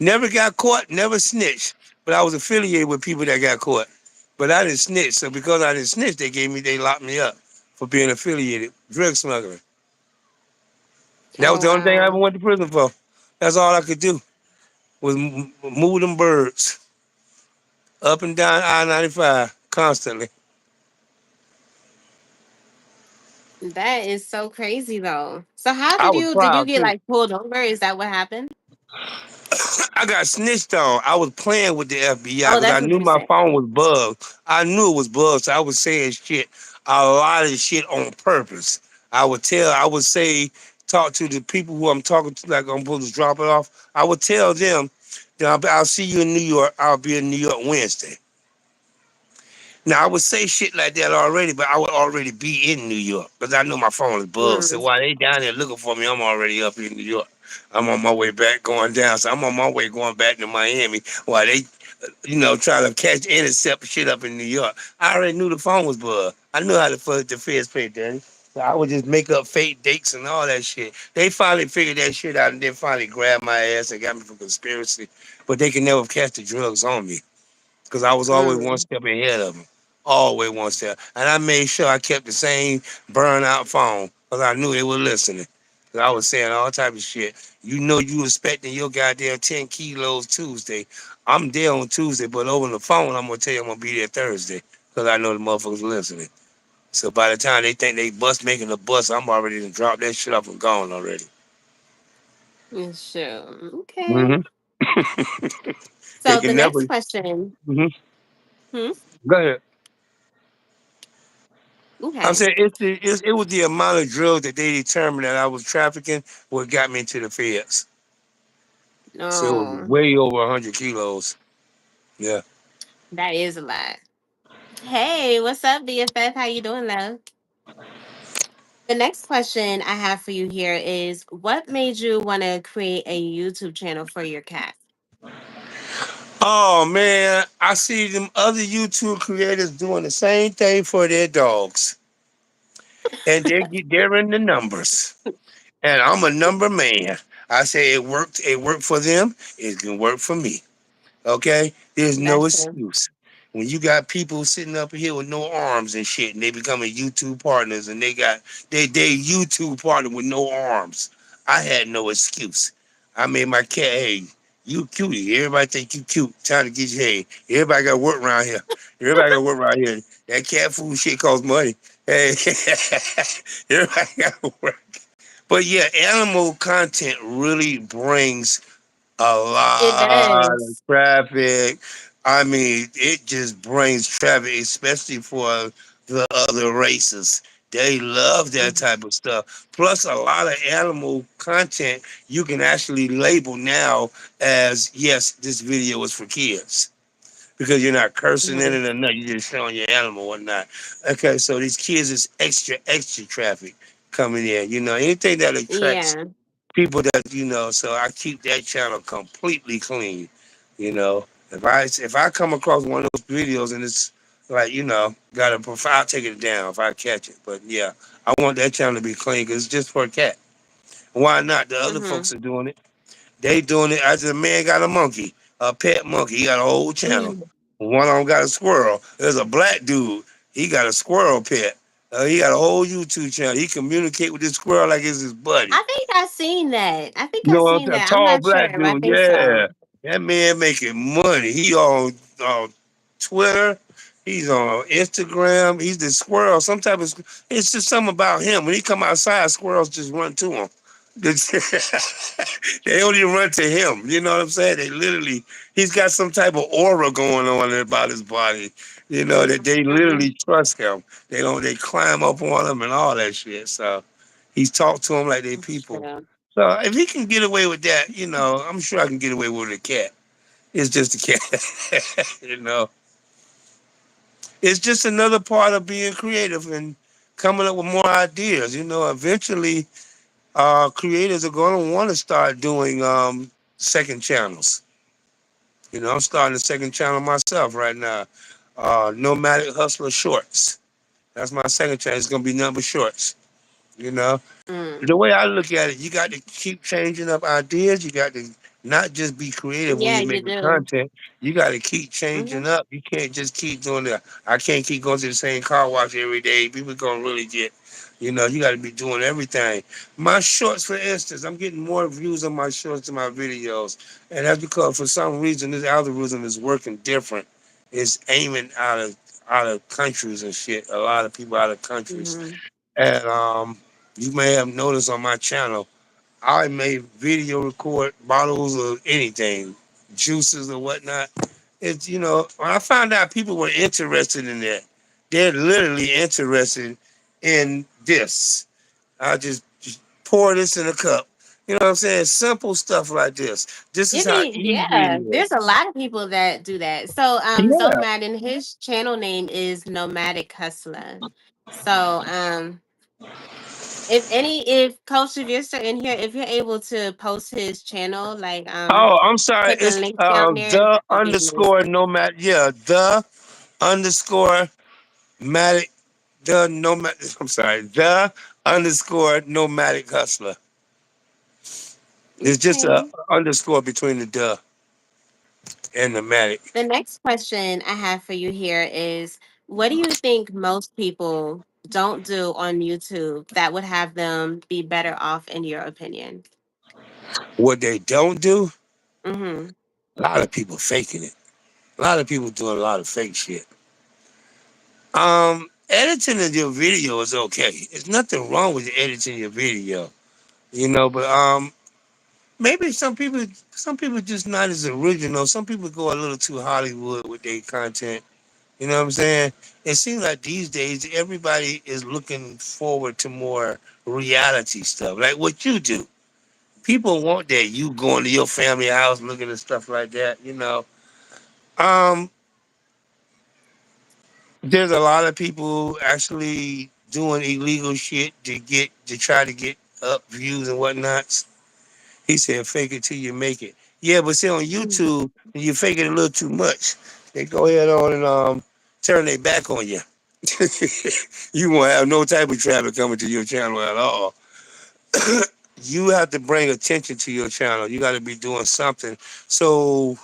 Never got caught, never snitched. But I was affiliated with people that got caught. But I didn't snitch. So because I didn't snitch, they locked me up for being affiliated. Drug smuggler. That was Oh, the only thing I ever wow. went to prison for. That's all I could do was move them birds up and down I-95 constantly. That is so crazy though. So how I was did you proud get too. like pulled over? Is that what happened? I got snitched on. I was playing with the FBI Oh, because I that's what knew you my said. phone was bugged. I knew it was bugged, so I was saying shit, a lot of shit on purpose. I would say, talk to the people who I'm talking to, like I'm supposed to drop it off. I would tell them that I'll see you in New York. I'll be in New York Wednesday. Now I would say shit like that already, but I would already be in New York because I know my phone is bugged. So Mm. while they down there looking for me, I'm already up in New York. I'm on my way back going down. So I'm on my way going back to Miami while they, trying to catch intercept shit up in New York. I already knew the phone was bugged. I knew how to fuck the feds pay, Danny. So I would just make up fake dates and all that shit. They finally figured that shit out and then finally grabbed my ass and got me for conspiracy. But they can never catch the drugs on me because I was always one Mm. step ahead of them. Always one step. And I made sure I kept the same burnout phone because I knew they were listening. 'Cause I was saying all type of shit. You know you expecting your goddamn 10 kilos Tuesday. I'm there on Tuesday, but over the phone, I'm going to tell you I'm going to be there Thursday because I know the motherfuckers listening. So by the time they think they bust making a bus, I'm already to drop that shit off and gone already. Sure. Okay. Hmm. They So the can never. next question. Hmm. Hmm? Go ahead. I'm Okay. saying it was the amount of drugs that they determined that I was trafficking what got me into the feds. So it was No, way over 100 kilos. Yeah. that is a lot. Hey, what's up, BFF? How you doing, love? The next question I have for you here is, what made you want to create a YouTube channel for your cat? Oh man, I see them other YouTube creators doing the same thing for their dogs, and they're in the numbers. And I'm a number man. I say it worked. It worked for them. It can work for me. Okay? There's no That's true. excuse. When you got people sitting up here with no arms and shit, and they becoming YouTube partners, and they YouTube partner with no arms. I had no excuse. I made my cat, hey, you cutie. Everybody think you cute. Time to get you, hey, everybody got to work around here. Everybody got to work around here. That cat food shit costs money. Hey, everybody got to work. But yeah, animal content really brings a It lot of does. traffic. I mean, it just brings traffic, especially for the other races. They love that Mhm. type of stuff. Plus, a lot of animal content you can actually label now as, yes, this video is for kids because you're not cursing in Mhm. it or nothing. You're just showing your animal or whatnot. Okay, so these kids is extra traffic coming in. Anything that attracts Yeah. people that so I keep that channel completely clean. If I come across one of those videos and it's like got a profile, I'll take it down if I catch it. But yeah, I want that channel to be clean because it's just for a cat. Why not? The other folks Mhm. are doing it. They doing it as a man got a monkey, a pet monkey. He got a whole channel. Mhm. One of them got a squirrel. There's a black dude. He got a squirrel pet. He got a whole YouTube channel. He communicate with this squirrel like it's his buddy. I think I seen that. I think You I know what I'm seen saying? that. I'm Tall not black sure, but I dude. think so. Yeah. That man making money. He on Twitter. He's on Instagram. He's the squirrel. Some type of it's just something about him. When he come outside, squirrels just run to him. They don't even run to him. You know what I'm saying? They literally he's got some type of aura going on about his body. That they Mhm. literally trust him. They climb up on him and all that shit. So he's talked to them like they That's people. true. So if he can get away with that, I'm sure I can get away with a cat. It's just a cat. It's just another part of being creative and coming up with more ideas. Eventually, creators are going to want to start doing second channels. I'm starting a second channel myself right now. Nomadic Hustler Shorts. That's my second channel. It's going to be number shorts. You know, Mm. the way I look at it, you got to keep changing up ideas. You got to not just be creative when Yeah, you're you making do. content. You got to keep changing Mhm. up. You can't just keep doing that. I can't keep going to the same car wash every day. People gonna really get, you got to be doing everything. My shorts, for instance, I'm getting more views on my shorts than my videos, and that's because for some reason this algorithm is working different. It's aiming out of countries and shit. A lot of people out of countries, Mhm. and you may have noticed on my channel, I may video record bottles of anything, juices or whatnot. It's when I found out people were interested in that, they're literally interested in this. I just pour this in a cup. You know what I'm saying? Simple stuff like this. This is It how be easy yeah. it There's is. a lot of people that do that. So Yeah. Nomad and his channel name is Nomadic Hustler. So if Coach, if you're still in here, if you're able to post his channel, like Oh, I'm sorry. put the It's link down there, that the would be underscore amazing. nomad. Yeah, the underscore matic. The nomad. I'm sorry. The underscore nomadic hustler. It's just a Okay. underscore between the the and the matic. The next question I have for you here is, what do you think most people don't do on YouTube that would have them be better off in your opinion? What they don't do, Mm-hmm. a lot of people faking it. A lot of people doing a lot of fake shit. Editing of your video is okay. There's nothing wrong with editing your video, but maybe some people just not as original. Some people go a little too Hollywood with their content. You know what I'm saying? It seems like these days everybody is looking forward to more reality stuff, like what you do. People want that, you going to your family house looking at stuff like that. Um, there's a lot of people actually doing illegal shit to try to get up views and whatnot. He said, "Fake it till you make it." Yeah, but see on YouTube, when you fake it a little too much, they go ahead on and turn their back on you. You won't have no type of traffic coming to your channel at all. You have to bring attention to your channel. You got to be doing something. So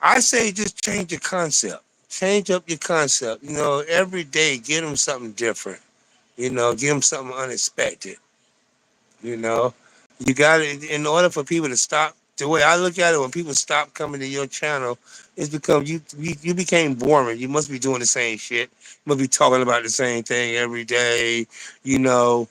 I say just change your concept. Change up your concept. Every day, give them something different. Give them something unexpected. You know, you got to, in order for people to stop. The way I look at it, when people stop coming to your channel, it's because you became boring. You must be doing the same shit. You must be talking about the same thing every day. You know,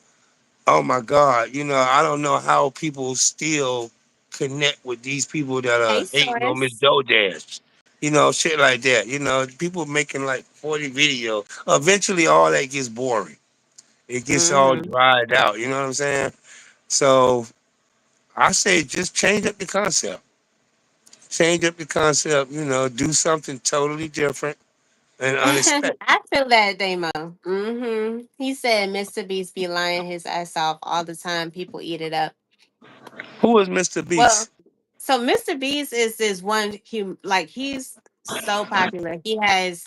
oh my God. I don't know how people still connect with these people that are Hey, hating on Miss Source. Dodash. Shit like that. People making like 40 videos. Eventually, all that gets boring. It gets all Mm-hmm. dried out. You know what I'm saying? So I say just change up the concept. Change up the concept. Do something totally different and unexpected. I feel that, Damo. He said Mr. Beast be lying his ass off all the time. People eat it up. Who is Mr. Well, Beast? so Mr. Beast is this one like he's so popular. He has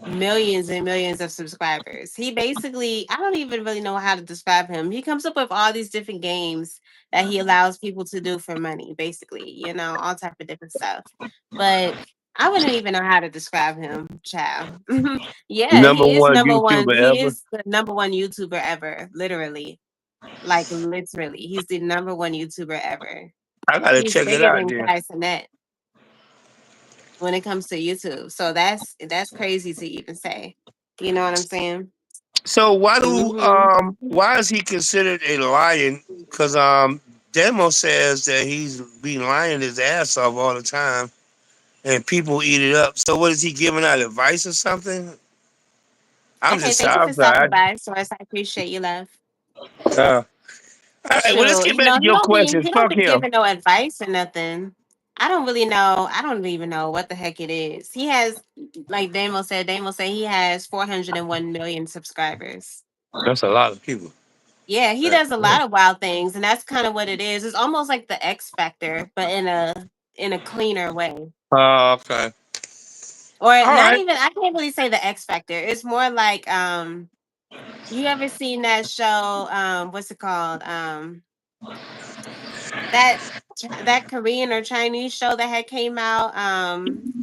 millions and millions of subscribers. He basically, I don't even really know how to describe him. He comes up with all these different games that he allows people to do for money, basically, all type of different stuff. But I wouldn't even know how to describe him, child. Yeah, Number he is one number one. YouTuber He ever. is the number one YouTuber ever, literally. Like literally. He's the number one YouTuber ever. I gotta He's check it bigger out than then. Kai Cenat when it comes to YouTube. So that's crazy to even say. You know what I'm saying? So Hmm. why is he considered a lion? Because Demo says that he's been lying his ass off all the time, and people eat it up. So what is he giving out advice or something? I'm Okay, just thank you for sorry. stopping by, Source. I appreciate you, love. All right, well, let's Shoot, get back to he your don't be question. he don't Fuck be him. giving no advice or nothing. I don't really know. I don't even know what the heck it is. He has, like Damo said he has 401 million subscribers. That's a lot of people. Yeah, he Right. does a lot of wild things, and that's kind of what it is. It's almost like the X Factor, but in a cleaner way. Oh, okay. Or All not right. even, I can't really say the X Factor. It's more like you ever seen that show, what's it called? That that Korean or Chinese show that had came out,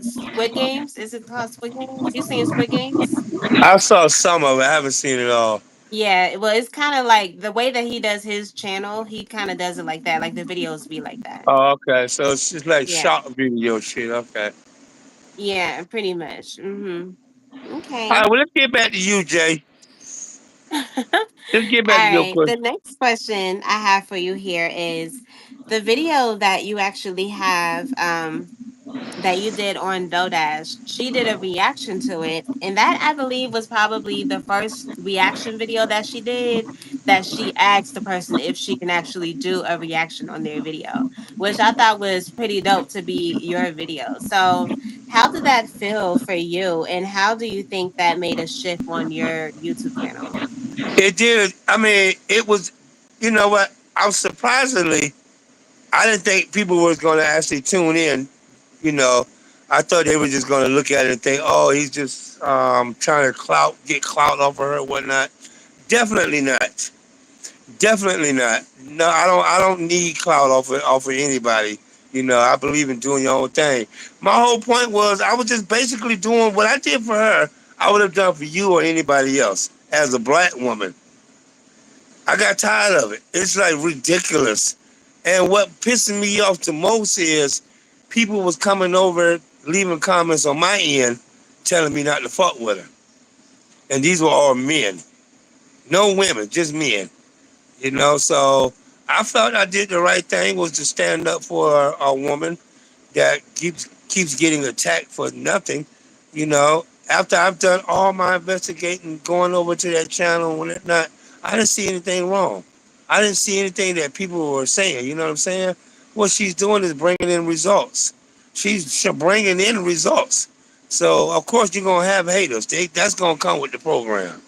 Squid Games. Is it called Squid Games? You seen Squid Games? I saw some of it. I haven't seen it all. Yeah, well, it's kind of like the way that he does his channel, he kind of does it like that. Like the videos be like that. Oh, okay. So it's just like Yeah. short video shit. Okay. Yeah, pretty much. All Okay. right. Well, let's get back to you, Jay. All Let's get back to your right. The question. next question I have for you here is the video that you actually have that you did on Dodash. She did a reaction to it, and that I believe was probably the first reaction video that she did that she asked the person if she can actually do a reaction on their video, which I thought was pretty dope to be your video. So, how did that feel for you, and how do you think that made a shift on your YouTube channel? It did. I mean, it was. You know what? I was surprisingly. I didn't think people was going to actually tune in. You know, I thought they were just going to look at it and think, "Oh, he's just trying to get clout off of her, and whatnot." Definitely not. Definitely not. No, I don't. I don't need clout off of anybody. I believe in doing your own thing. My whole point was I was just basically doing what I did for her. I would have done for you or anybody else as a black woman. I got tired of it. It's like ridiculous. And what pissing me off the most is people was coming over, leaving comments on my end, telling me not to fuck with her. And these were all men, no women, just men. So I felt I did the right thing was to stand up for a woman that keeps getting attacked for nothing. After I've done all my investigating, going over to that channel and whatnot, I didn't see anything wrong. I didn't see anything that people were saying. You know what I'm saying? What she's doing is bringing in results. She's bringing in results. So of course you're gonna have haters. That's gonna come with the program.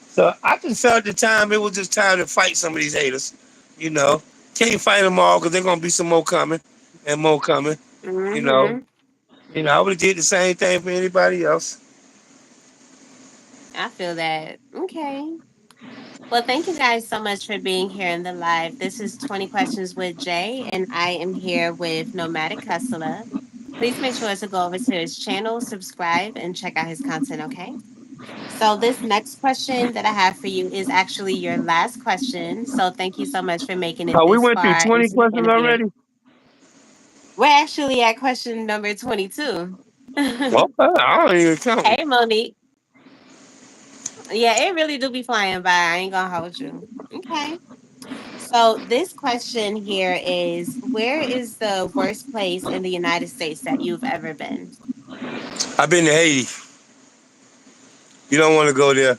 So I just felt at the time it was just time to fight some of these haters. You know, can't fight them all because there's gonna be some more coming and more coming. You know, Mm-hmm. I would have did the same thing for anybody else. I feel that. Okay. Well, thank you guys so much for being here in the live. This is 20 Questions with Jay, and I am here with Nomadic Hustler. Please make sure to go over to his channel, subscribe, and check out his content, okay? So, this next question that I have for you is actually your last question. So, thank you so much for making it Oh, we this went through far 20 into the questions interview. already. We're actually at question number 22. Well, I don't even count. Hey, Monique. Yeah, it really do be flying by. I ain't gonna hold you. Okay. So this question here is where is the worst place in the United States that you've ever been? I've been to Haiti. You don't want to go there.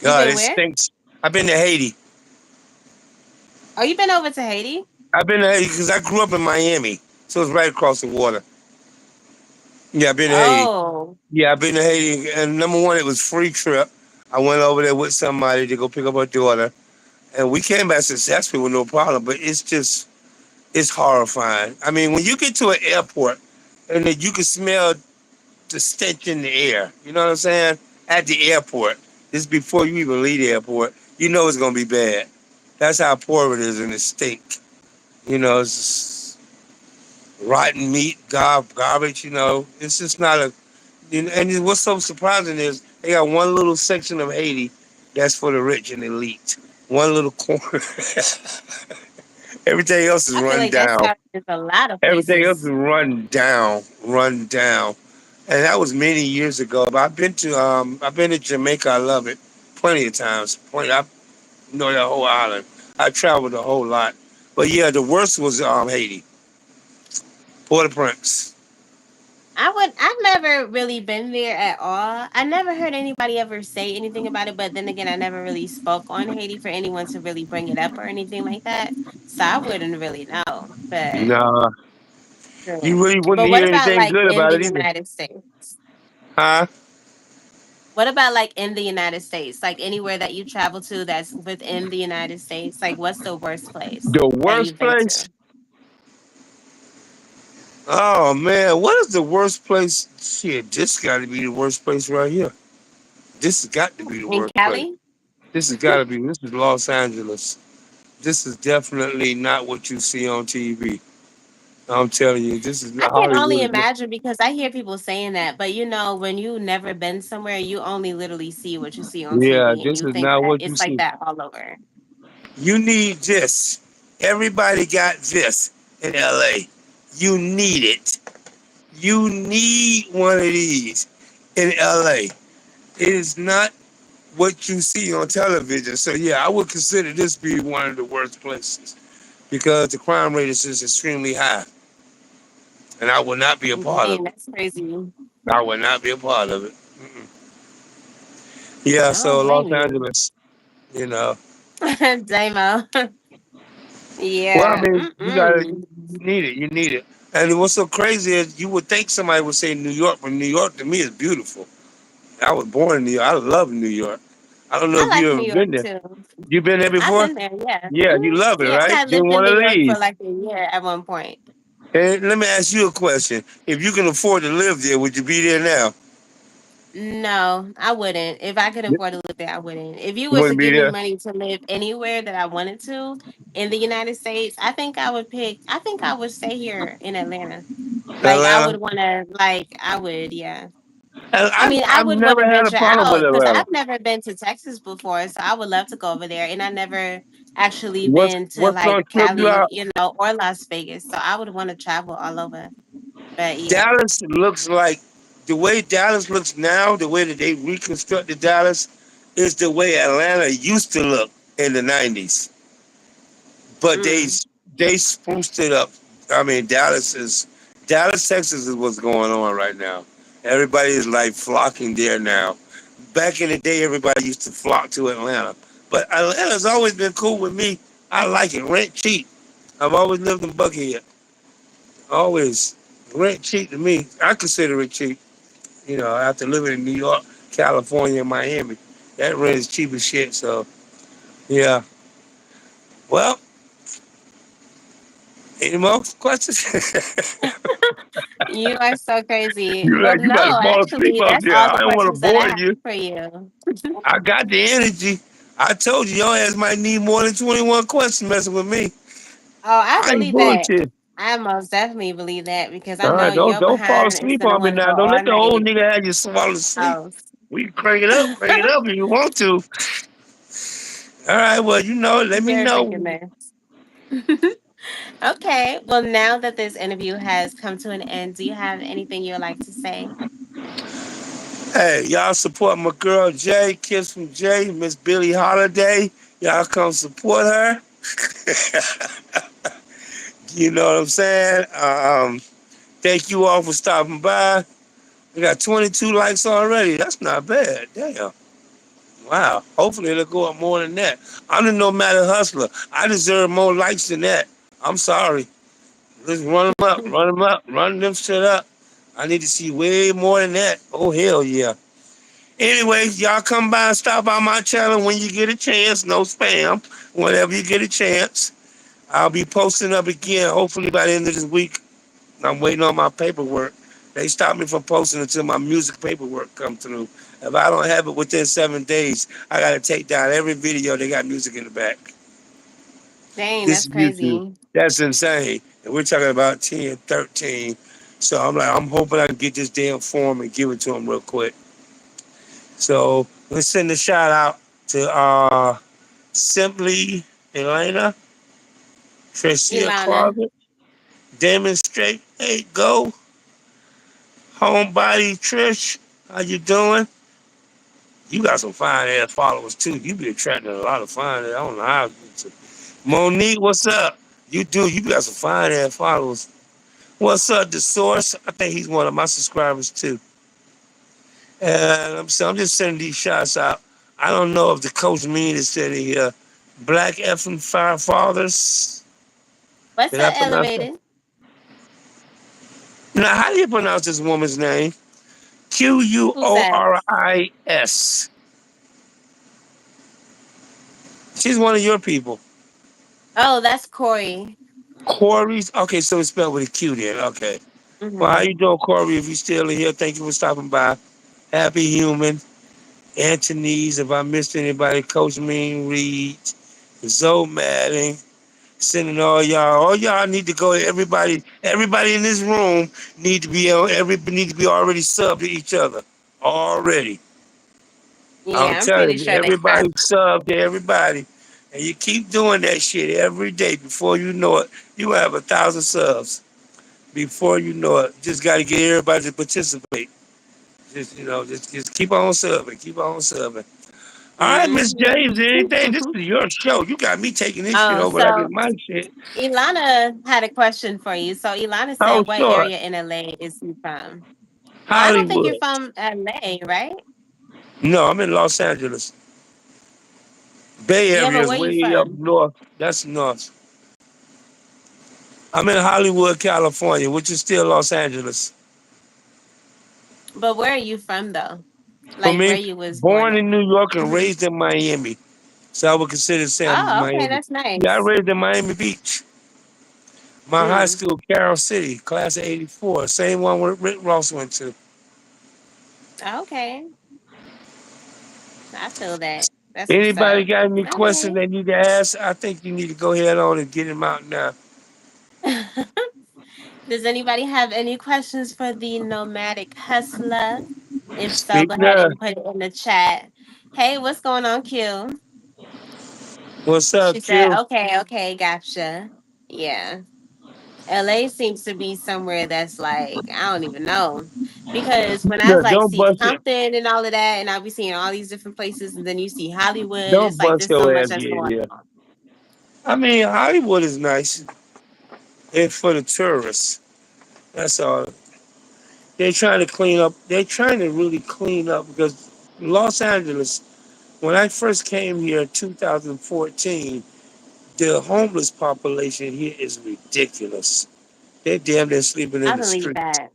You God, been it where? stinks. I've been to Haiti. Oh, you been over to Haiti? I've been to Haiti because I grew up in Miami, so it's right across the water. Yeah, I've been to Haiti. Oh, Yeah, I've been to Haiti, and number one, it was free trip. I went over there with somebody to go pick up her daughter, and we came back successful with no problem. But it's horrifying. I mean, when you get to an airport and then you can smell the stench in the air, you know what I'm saying? At the airport, this is before you even leave the airport, you know it's gonna be bad. That's how poor it is, and it stink. You know, it's just rotten meat, garbage. You know, it's just not a. You know, and what's so surprising is they got one little section of Haiti that's for the rich and elite. One little corner. Everything else is I feel run like that's down. how it is a lot of Everything else is places. run down, run down. And that was many years ago. But I've been to Jamaica. I love it, plenty of times. Plenty. I know that whole island. I traveled a whole lot. But yeah, the worst was Haiti, Port-au-Prince. I've never really been there at all. I never heard anybody ever say anything about it, but then again, I never really spoke on Haiti for anyone to really bring it up or anything like that. So I wouldn't really know. But Nah, yeah. you really wouldn't But what hear about anything like good in about the it either, United States? huh? What about like in the United States? Like anywhere that you travel to that's within the United States? Like what's the worst place The that worst you've been place. to? Oh man, what is the worst place? Shit, this got to be the worst place right here. This has got to be the In worst place. Cali? This has got to be. This is Los Angeles. This is definitely not what you see on TV. I'm telling you, this is I can only Hollywood. imagine because I hear people saying that, but you know, when you never been somewhere, you only literally see what you see on Yeah, TV and this you is think not that what you it's like see. that all over. You need this. Everybody got this in LA. You need it. You need one of these in LA. It is not what you see on television. So yeah, I would consider this be one of the worst places because the crime rate is just extremely high, and I would not be a part of Dang, it. that's crazy. I would not be a part of it. Mm-mm. Yeah, I don't so Los blame you. Angeles, you know. Damo. Well, I Yeah. mean, Mm-mm. you need it. You need it. And what's so crazy is you would think somebody would say New York, but New York to me is beautiful. I was born in New York. I love New York. I don't know I if you like ever New York been there. too. You been there I've before? been there, yeah. Yeah, you love it, Yeah, right? I Didn't lived in want New to York for leave. like a year at one point. And let me ask you a question. If you can afford to live there, would you be there now? No, I wouldn't. If I could You afford to live there, I wouldn't. If you was to wouldn't be give me there. money to live anywhere that I wanted to in the United States, I think I would stay here in Atlanta. Like I Atlanta. would want to I would, yeah. And I mean, I I've would want never to had a venture problem with out because Atlanta. I've never been to Texas before, so I would love to go over there. And I never actually been to What's like gonna trip you Cali, out? you know, or Las Vegas. So I would want to travel all over. But yeah. Dallas looks like the way Dallas looks now, the way that they reconstructed Dallas, is the way Atlanta used to look in the '90s. But Mm. they spruced it up. I mean, Dallas, Texas is what's going on right now. Everybody is like flocking there now. Back in the day, everybody used to flock to Atlanta, but Atlanta's always been cool with me. I like it. Rent cheap. I've always lived in Buckhead. Always rent cheap to me. I consider it cheap. You know, after living in New York, California, and Miami, that rent is cheap as shit. So yeah. Well, any more questions? You are so crazy. You Well, like you about to no, fall asleep actually, up that's there. all I the don't want to questions that I bore have you. for you. I got the energy. I told you, your ass might need more than 21 questions messing with me. Oh, I I ain't believe that. bullshit. I most definitely believe that because I All know right, your don't fall behind is asleep gonna on me want to go now. Don't all let the old night. nigga have you fall asleep. Oh, We can crank it up if you want to. All right, well, let me you're a know. freaking mess. Okay. Well, now that this interview has come to an end, do you have anything you would like to say? Hey, y'all support my girl Jay, Kiss from Jay, Miss Billie Holiday. Y'all come support her. You know what I'm saying? Thank you all for stopping by. We got 22 likes already. That's not bad. Damn. Wow. Hopefully it'll go up more than that. I'm the no matter hustler. I deserve more likes than that. I'm sorry. Let's run them up, run them up, run them shit up. I need to see way more than that. Oh hell yeah. Anyways, y'all come by and stop by my channel when you get a chance. No spam. Whenever you get a chance. I'll be posting up again, hopefully by the end of this week. I'm waiting on my paperwork. They stopped me from posting until my music paperwork come through. If I don't have it within 7 days, I gotta take down every video that got music in the back. Dang, This that's is YouTube. crazy. That's insane. And we're talking about 10, 13. So I'm hoping I can get this damn form and give it to them real quick. So let's send a shout out to Simply Elena, Tricia Ilana. Closet, Demonstrate, hey, go, Homebody Trish, how you doing? You got some fine ass followers too. You be attracting a lot of fine ass. I don't know how. Monique, what's up? You do. You got some fine ass followers. What's up, the source? I think he's one of my subscribers too. And I'm just sending these shots out. I don't know if the coach mean is sending here. Black effing fire fathers. What's Did I up, pronounce that? elevated? Now, how do you pronounce this woman's name? Who's that? Quoris. She's one of your people. Oh, that's Corey. Corey's. Okay, so it's spelled with a Q then. Okay. Well, how Hmm. you doing, Corey? If you're still in here, thank you for stopping by. Happy Human, Anthony's. If I missed anybody, Coach Mean Reed, Zoe Madden, sending all y'all need to go. Everybody in this room need to be on. Every need to be already subbed to each other already. I'm Yeah, I'm pretty telling you, sure they are. everybody sub to everybody, and you keep doing that shit every day. Before you know it, you have 1,000 subs. Before you know it, just got to get everybody to participate. Just keep on subbing, keep on subbing. All right, Miss Hmm. James, anything? This is your show. You got me taking this shit Oh, over like it's so my shit. Ilana had a question for you. So Ilana Oh, said, "What sure. area in LA is you from?" Well, I don't think you're Hollywood. from LA, right? No, I'm in Los Angeles. Bay Yeah, Area but is where you way up from? north. That's north. I'm in Hollywood, California, which is still Los Angeles. But where are you from though? For Like where me, you was born born in at? New York and Hmm. raised in Miami. So I would consider Sam Oh, okay, Miami. that's Yeah, I nice. raised in Miami Beach. My high Mm, school, Carroll City, class of '84, same one where Rick Ross went to. okay, I feel that. That's what's Anybody up. got any questions Okay. they need to ask? I think you need to go ahead on and get them out now. Does anybody have any questions for the nomadic hustler? If so, Speak go ahead now. and put it in the chat. Hey, what's going on, Q? What's She up, said, Q? okay, okay, gotcha. Yeah. LA seems to be somewhere that's like, I don't even know. Because when I No, like don't see bust it. Compton and all of that, and I'll be seeing all these different places, and then you see Hollywood, Don't it's like bust there's so your much ass that's getting going here. on. I mean, Hollywood is nice. It's for the tourists. That's all. They're trying to clean up. They're trying to really clean up because Los Angeles, when I first came here in 2014, the homeless population here is ridiculous. They're damn near sleeping in I the believe street. that.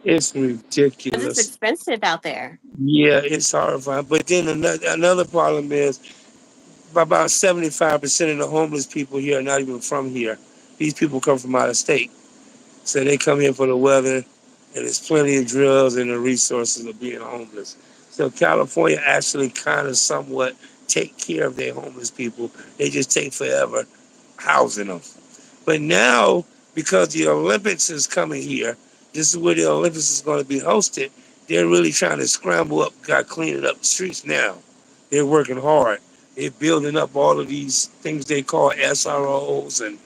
It's Because it's ridiculous. expensive out there. Yeah, it's horrifying. But then another problem is about 75% of the homeless people here are not even from here. These people come from out of state. So they come here for the weather, and there's plenty of drills and the resources of being homeless. So California actually kind of somewhat take care of their homeless people. They just take forever housing them. But now, because the Olympics is coming here, this is where the Olympics is going to be hosted. They're really trying to scramble up, got cleaning up the streets now. They're working hard. They're building up all of these things they call SROs, and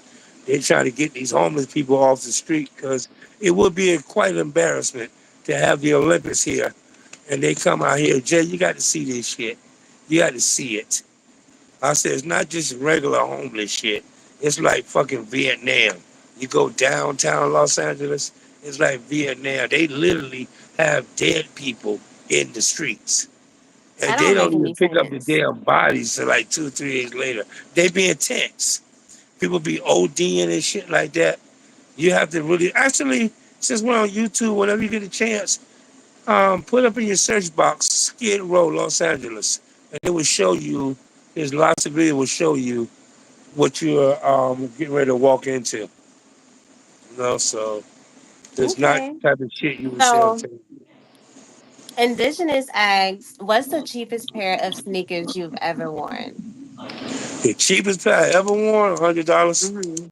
they're trying to get these homeless people off the street because it would be quite an embarrassment to have the Olympics here and they come out here. Jay, you got to see this shit. You got to see it. I said, it's not just regular homeless shit. It's like fucking Vietnam. You go downtown Los Angeles, It's like Vietnam. They literally have dead people in the streets. And That they don't don't make even any pick up the sense. damn bodies till like 2 or 3 days later. They be intense. People be ODing and shit like that. You have to really actually, since we're on YouTube, whenever you get a chance, put up in your search box Skid Row, Los Angeles, and it will show you. There's lots of video will show you what you're getting ready to walk into. So it's not Okay. the type of shit you would see on So television. Indigenous asks, what's the cheapest pair of sneakers you've ever worn? The cheapest pair I ever worn, $100. Hmm.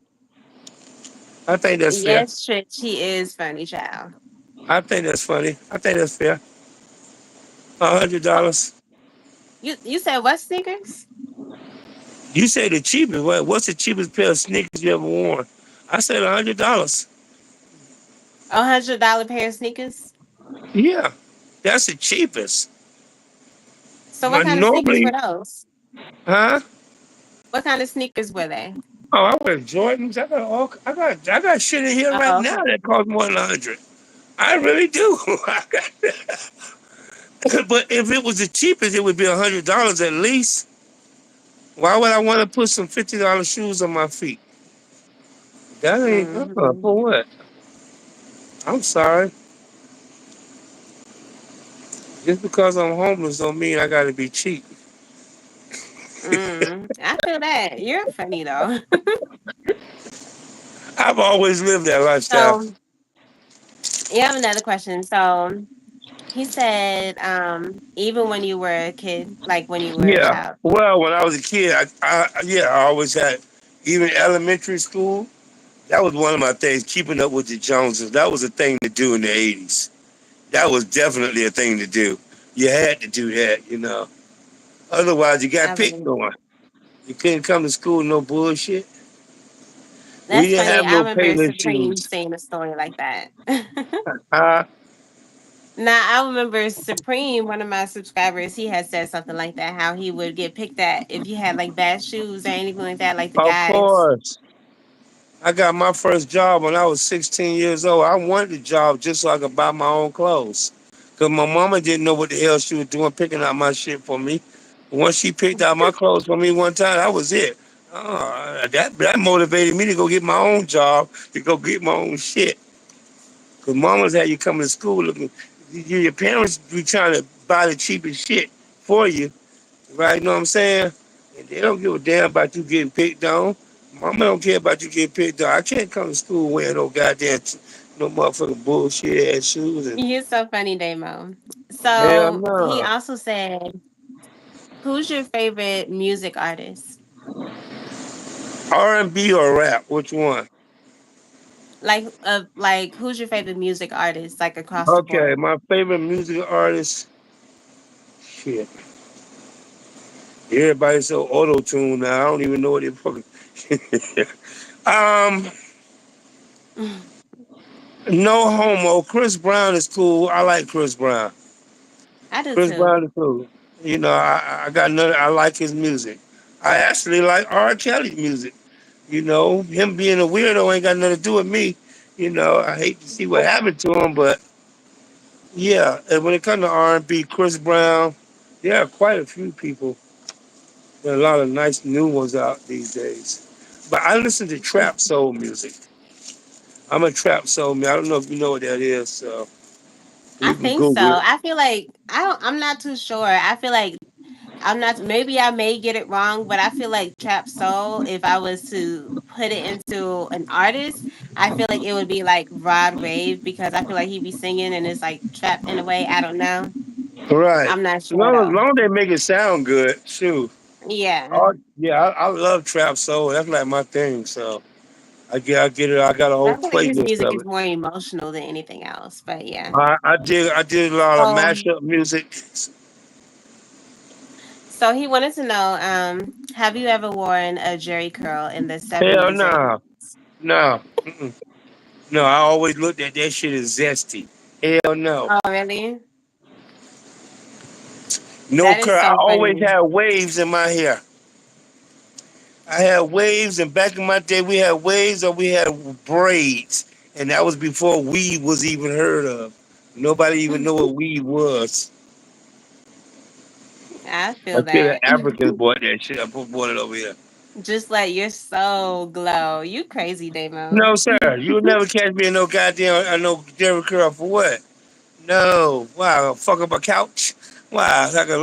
I think that's fair. Yes, Trish, he is funny, child. I think that's funny. I think that's fair. $100. You said what sneakers? You say the cheapest. What's the cheapest pair of sneakers you ever worn? I said $100. $100 pair of sneakers. Yeah, that's the cheapest. So what But kind of sneakers were normally, those? huh? What kind of sneakers were they? Oh, I wear Jordans. I got shit in here right Oh, now okay. that costs more than 100. I really do. But if it was the cheapest, it would be $100 at least. Why would I want to put some $50 shoes on my feet? That ain't Hmm. for what? I'm sorry. Just because I'm homeless don't mean I gotta be cheap. I feel that. You're funny though. I've always lived that lifestyle. So you have another question. So he said, even when you were a kid, like when you were a Yeah. child. Well, when I was a kid, I always had, even elementary school. That was one of my things. Keeping up with the Joneses. That was a thing to do in the '80s. That was definitely a thing to do. You had to do that. Otherwise, you got I picked believe on. You couldn't come to school with no bullshit. We that's didn't funny. have I no remember Payless Supreme shoes. saying a story like that. Uh, Now I remember Supreme, one of my subscribers, he had said something like that, how he would get picked at if you had like bad shoes or anything like that, like the of guys. course. I got my first job when I was 16 years old. I wanted the job just so I could buy my own clothes. Because my mama didn't know what the hell she was doing picking out my shit for me. Once she picked out my clothes for me one time, that was it. That motivated me to go get my own job, to go get my own shit. Because mamas had you coming to school looking, your parents be trying to buy the cheapest shit for you, right? You know what I'm saying? And they don't give a damn about you getting picked on. Mama don't care about you getting picked on. I can't come to school wearing no goddamn, no motherfucking bullshit ass shoes. And You're so funny, Damo. hell So he no. also said, who's your favorite music artist? R&B or rap? Which one? Like who's your favorite music artist, like across the Okay, board? my favorite music artist. Shit, everybody's so auto tuned now. I don't even know what they fucking. um, no homo. Chris Brown is cool. I like Chris Brown. I do Chris Brown too. is cool. I got nothing. I like his music. I actually like R. Kelly music. Him being a weirdo ain't got nothing to do with me. I hate to see what happened to him, but yeah. And when it comes to R&B, Chris Brown, there are quite a few people. There are a lot of nice new ones out these days. But I listen to trap soul music. I'm a trap soul man. I don't know if you know what that is, so I you can think so. Google it. I feel like I'm not too sure. I feel like I'm not, maybe I may get it wrong, but I feel like trap soul, if I was to put it into an artist, I feel like it would be like Rod Wave, because I feel like he'd be singing and it's like trap in a way. I don't know. Right. I'm not As sure long as, though. long as they make it sound good, shoot. Yeah. Oh, yeah, I love trap soul. That's like my thing. So I get it. I got a whole I feel like his playlist music of is it. more emotional than anything else. But yeah. I did a lot of So mashup music. so he wanted to know, have you ever worn a Jerry curl in the Hell 70s or no, 80s? no, no. I always looked at that shit as zesty. Hell no, Oh really? no That is curl. I so always funny. had waves in my hair. I had waves, and back in my day, we had waves or we had braids. and that was before weed was even heard of. Nobody even know what weed was I feel until the that. Africans bought that shit. I bought it over here. Just let your soul glow. You crazy, Damo. No, sir, you'll never catch me in no goddamn no Jerry curl for what? No, wow, fuck up a couch. Wow, like a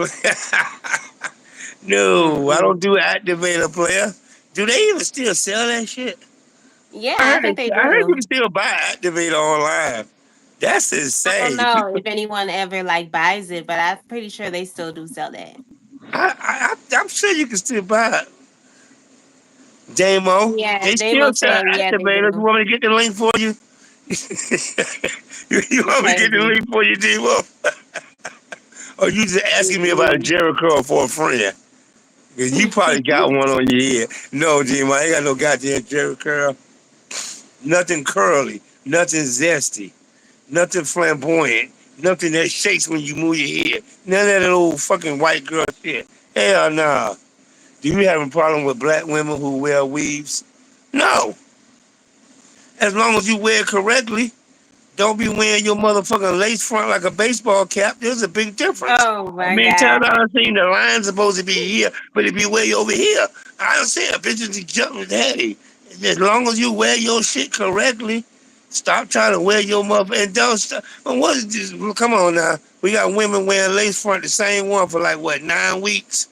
no, I don't Mm-mm. do activator player. Do they even still sell that shit? Yeah, I I heard, think they I heard you do. can still buy activator online. That's I don't insane. know if anyone ever like buys it, but I'm pretty sure they still do sell that. I'm sure you can still buy it. Damo, Yeah, they still Damo sell said, yeah, they activators. You do. want me to get the link for you? You You want me to get the crazy. link for you, Damo? Or you just asking me about a Mm-mm. Jericho for a friend? Because you probably got one on your head. No, Damo, I ain't got no goddamn Jericho. Nothing curly, nothing zesty, nothing flamboyant, nothing that shakes when you move your head. None of that old fucking white girl shit. Hell nah. Do you have a problem with black women who wear weaves? No. As long as you wear it correctly, don't be wearing your motherfucking lace front like a baseball cap. There's a big difference. Oh I my mean, times I God. done seen the line's supposed to be here, but it be way over here. I don't see a bitches be jumping. Hey, as long as you wear your shit correctly, stop trying to wear your mother and don't stop. Well, what is this? Well, come on now. We got women wearing lace front, the same one for like what 9 weeks.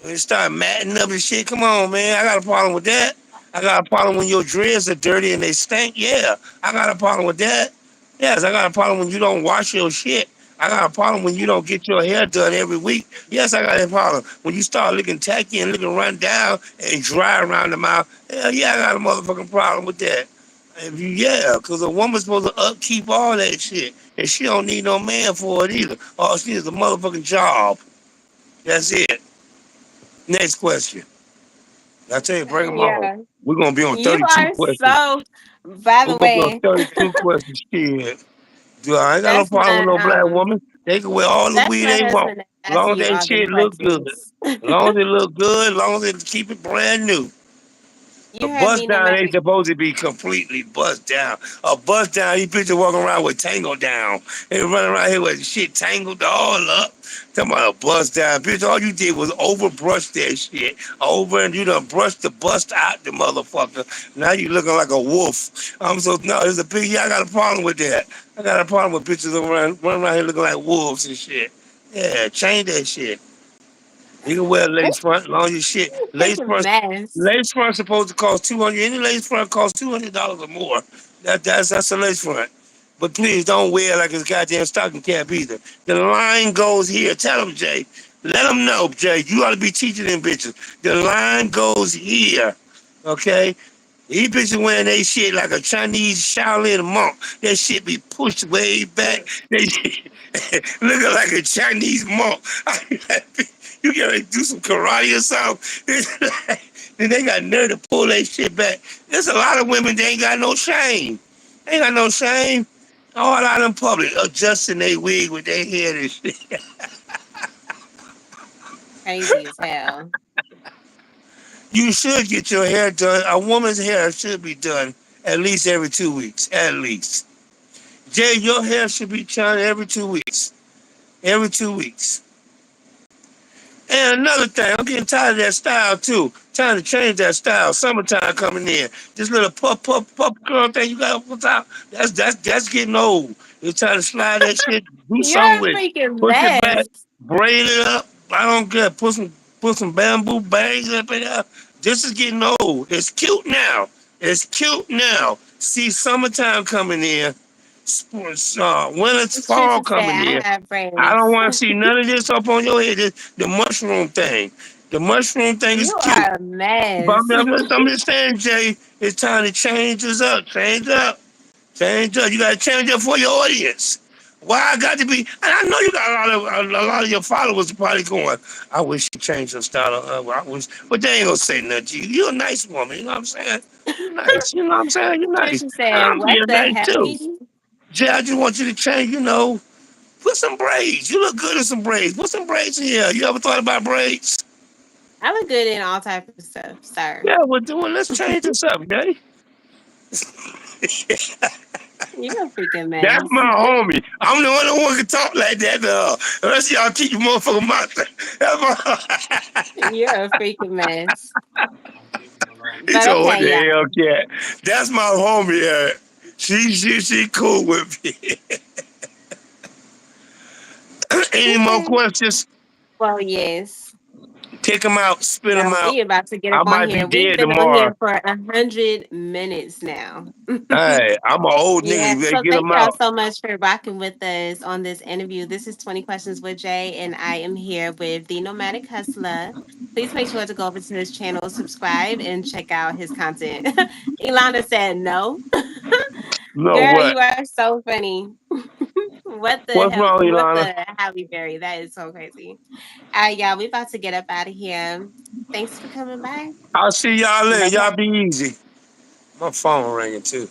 When you start matting up and shit, come on, man. I got a problem with that. I got a problem when your dreads are dirty and they stink. Yeah, I got a problem with that. Yes, I got a problem when you don't wash your shit. I got a problem when you don't get your hair done every week. Yes, I got a problem. When you start looking tacky and looking run down and dry around the mouth, hell yeah, I got a motherfucking problem with that. If you, yeah, because a woman's supposed to upkeep all that shit. And she don't need no man for it either. All she needs is a motherfucking job. That's it. Next question. I tell you, bring them on. Yeah. We're gonna be on You 32 are questions. so, by We're the gonna be on way, 32 questions. Shit. Dude, I ain't got no that's problem with my no black woman. They can wear all the that's weed my they want. husband that's As long asking as you that all them shit look good. questions. As long as it look good, as long as it keep it brand new. A You heard bust me no down matter. ain't supposed to be completely bust down. A bust down, you picture walking around with tangled down. And running around here with shit tangled all up. Talking about a bust down. Bitch, all you did was overbrush that shit. Over and you done brushed the bust out the motherfucker. Now you looking like a wolf. I'm so, no, there's a big, yeah, I got a problem with that. I got a problem with bitches running around here looking like wolves and shit. Yeah, change that shit. You can wear a lace front, as long as your shit. It's a mess. Lace front supposed to cost 200. Any lace front costs $200 or more. That's a lace front. But please don't wear it like it's goddamn stocking cap either. The line goes here. Tell them, Jay. Let them know, Jay. You ought to be teaching them bitches. The line goes here. Okay? These bitches wearing they shit like a Chinese Shaolin monk. That shit be pushed way back. They looking like a Chinese monk. You gotta do some karate or something. Then they got nerve to pull that shit back. There's a lot of women that ain't got no shame. They ain't got no shame. All out in public, adjusting their wig with their hair and shit. Crazy as hell. You should get your hair done. A woman's hair should be done at least every 2 weeks. At least. Jay, your hair should be done every 2 weeks. Every 2 weeks. And another thing, I'm getting tired of that style too. Trying to change that style. Summertime coming in. This little puff girl thing you got up on top. That's getting old. You're trying to slide that shit, do You're something a with it. freaking Push it back, mess. braid it up. I don't care. Put some bamboo bangs up in there. This is getting old. It's cute now. It's cute now. See, summertime coming in. Sports, winter, She fall should say coming I in. have I don't braids. want to see none of this up on your head. The mushroom thing. The mushroom thing is You cute. are a But mess. I'm just saying, Jay, it's time to change this up. Change up. Change up. You got to change up for your audience. Why I got to be? And I know you got a lot of your followers are probably going. I wish you changed your style. I wish, but they ain't gonna say nothing to you. You're a nice woman. You know what I'm saying? You're nice. You know what I'm saying? You're nice. Trisha And said, I'm "What being the nice hell?" too. Jay, I just want you to change. Put some braids. You look good in some braids. Put some braids in here. You ever thought about braids? I look good in all type of stuff, sir. Yeah, we're doing. Let's change this up, Jay. You're a freaking That's mess. my homie. I'm the only one who can talk like that. Unless y'all keep your motherfucking mouth. That's my. You're a freaking mess. He But told what okay, the y'all. hell, cat. That's my homie. She cool with me. Any more Okay. questions? Well, yes. Take them out, spit them Yeah, out. we about to get I up on might be here. We've dead been on tomorrow. here for 100 minutes now. Hey, I'm an old nigga. Yeah. You better So get thank them y'all out. so much for rocking with us on this interview. This is 20 Questions with Jay, and I am here with the Nomadic Hustler. Please make sure to go over to his channel, subscribe, and check out his content. Ilana said no. No, Girl, what? you are so funny. What the What's hell? wrong, What Ilana? the Halle Berry? That is so crazy. All right, y'all. We about to get up out of here. Thanks for coming by. I'll see y'all later. Bye Y'all bye. be easy. My phone ringing too.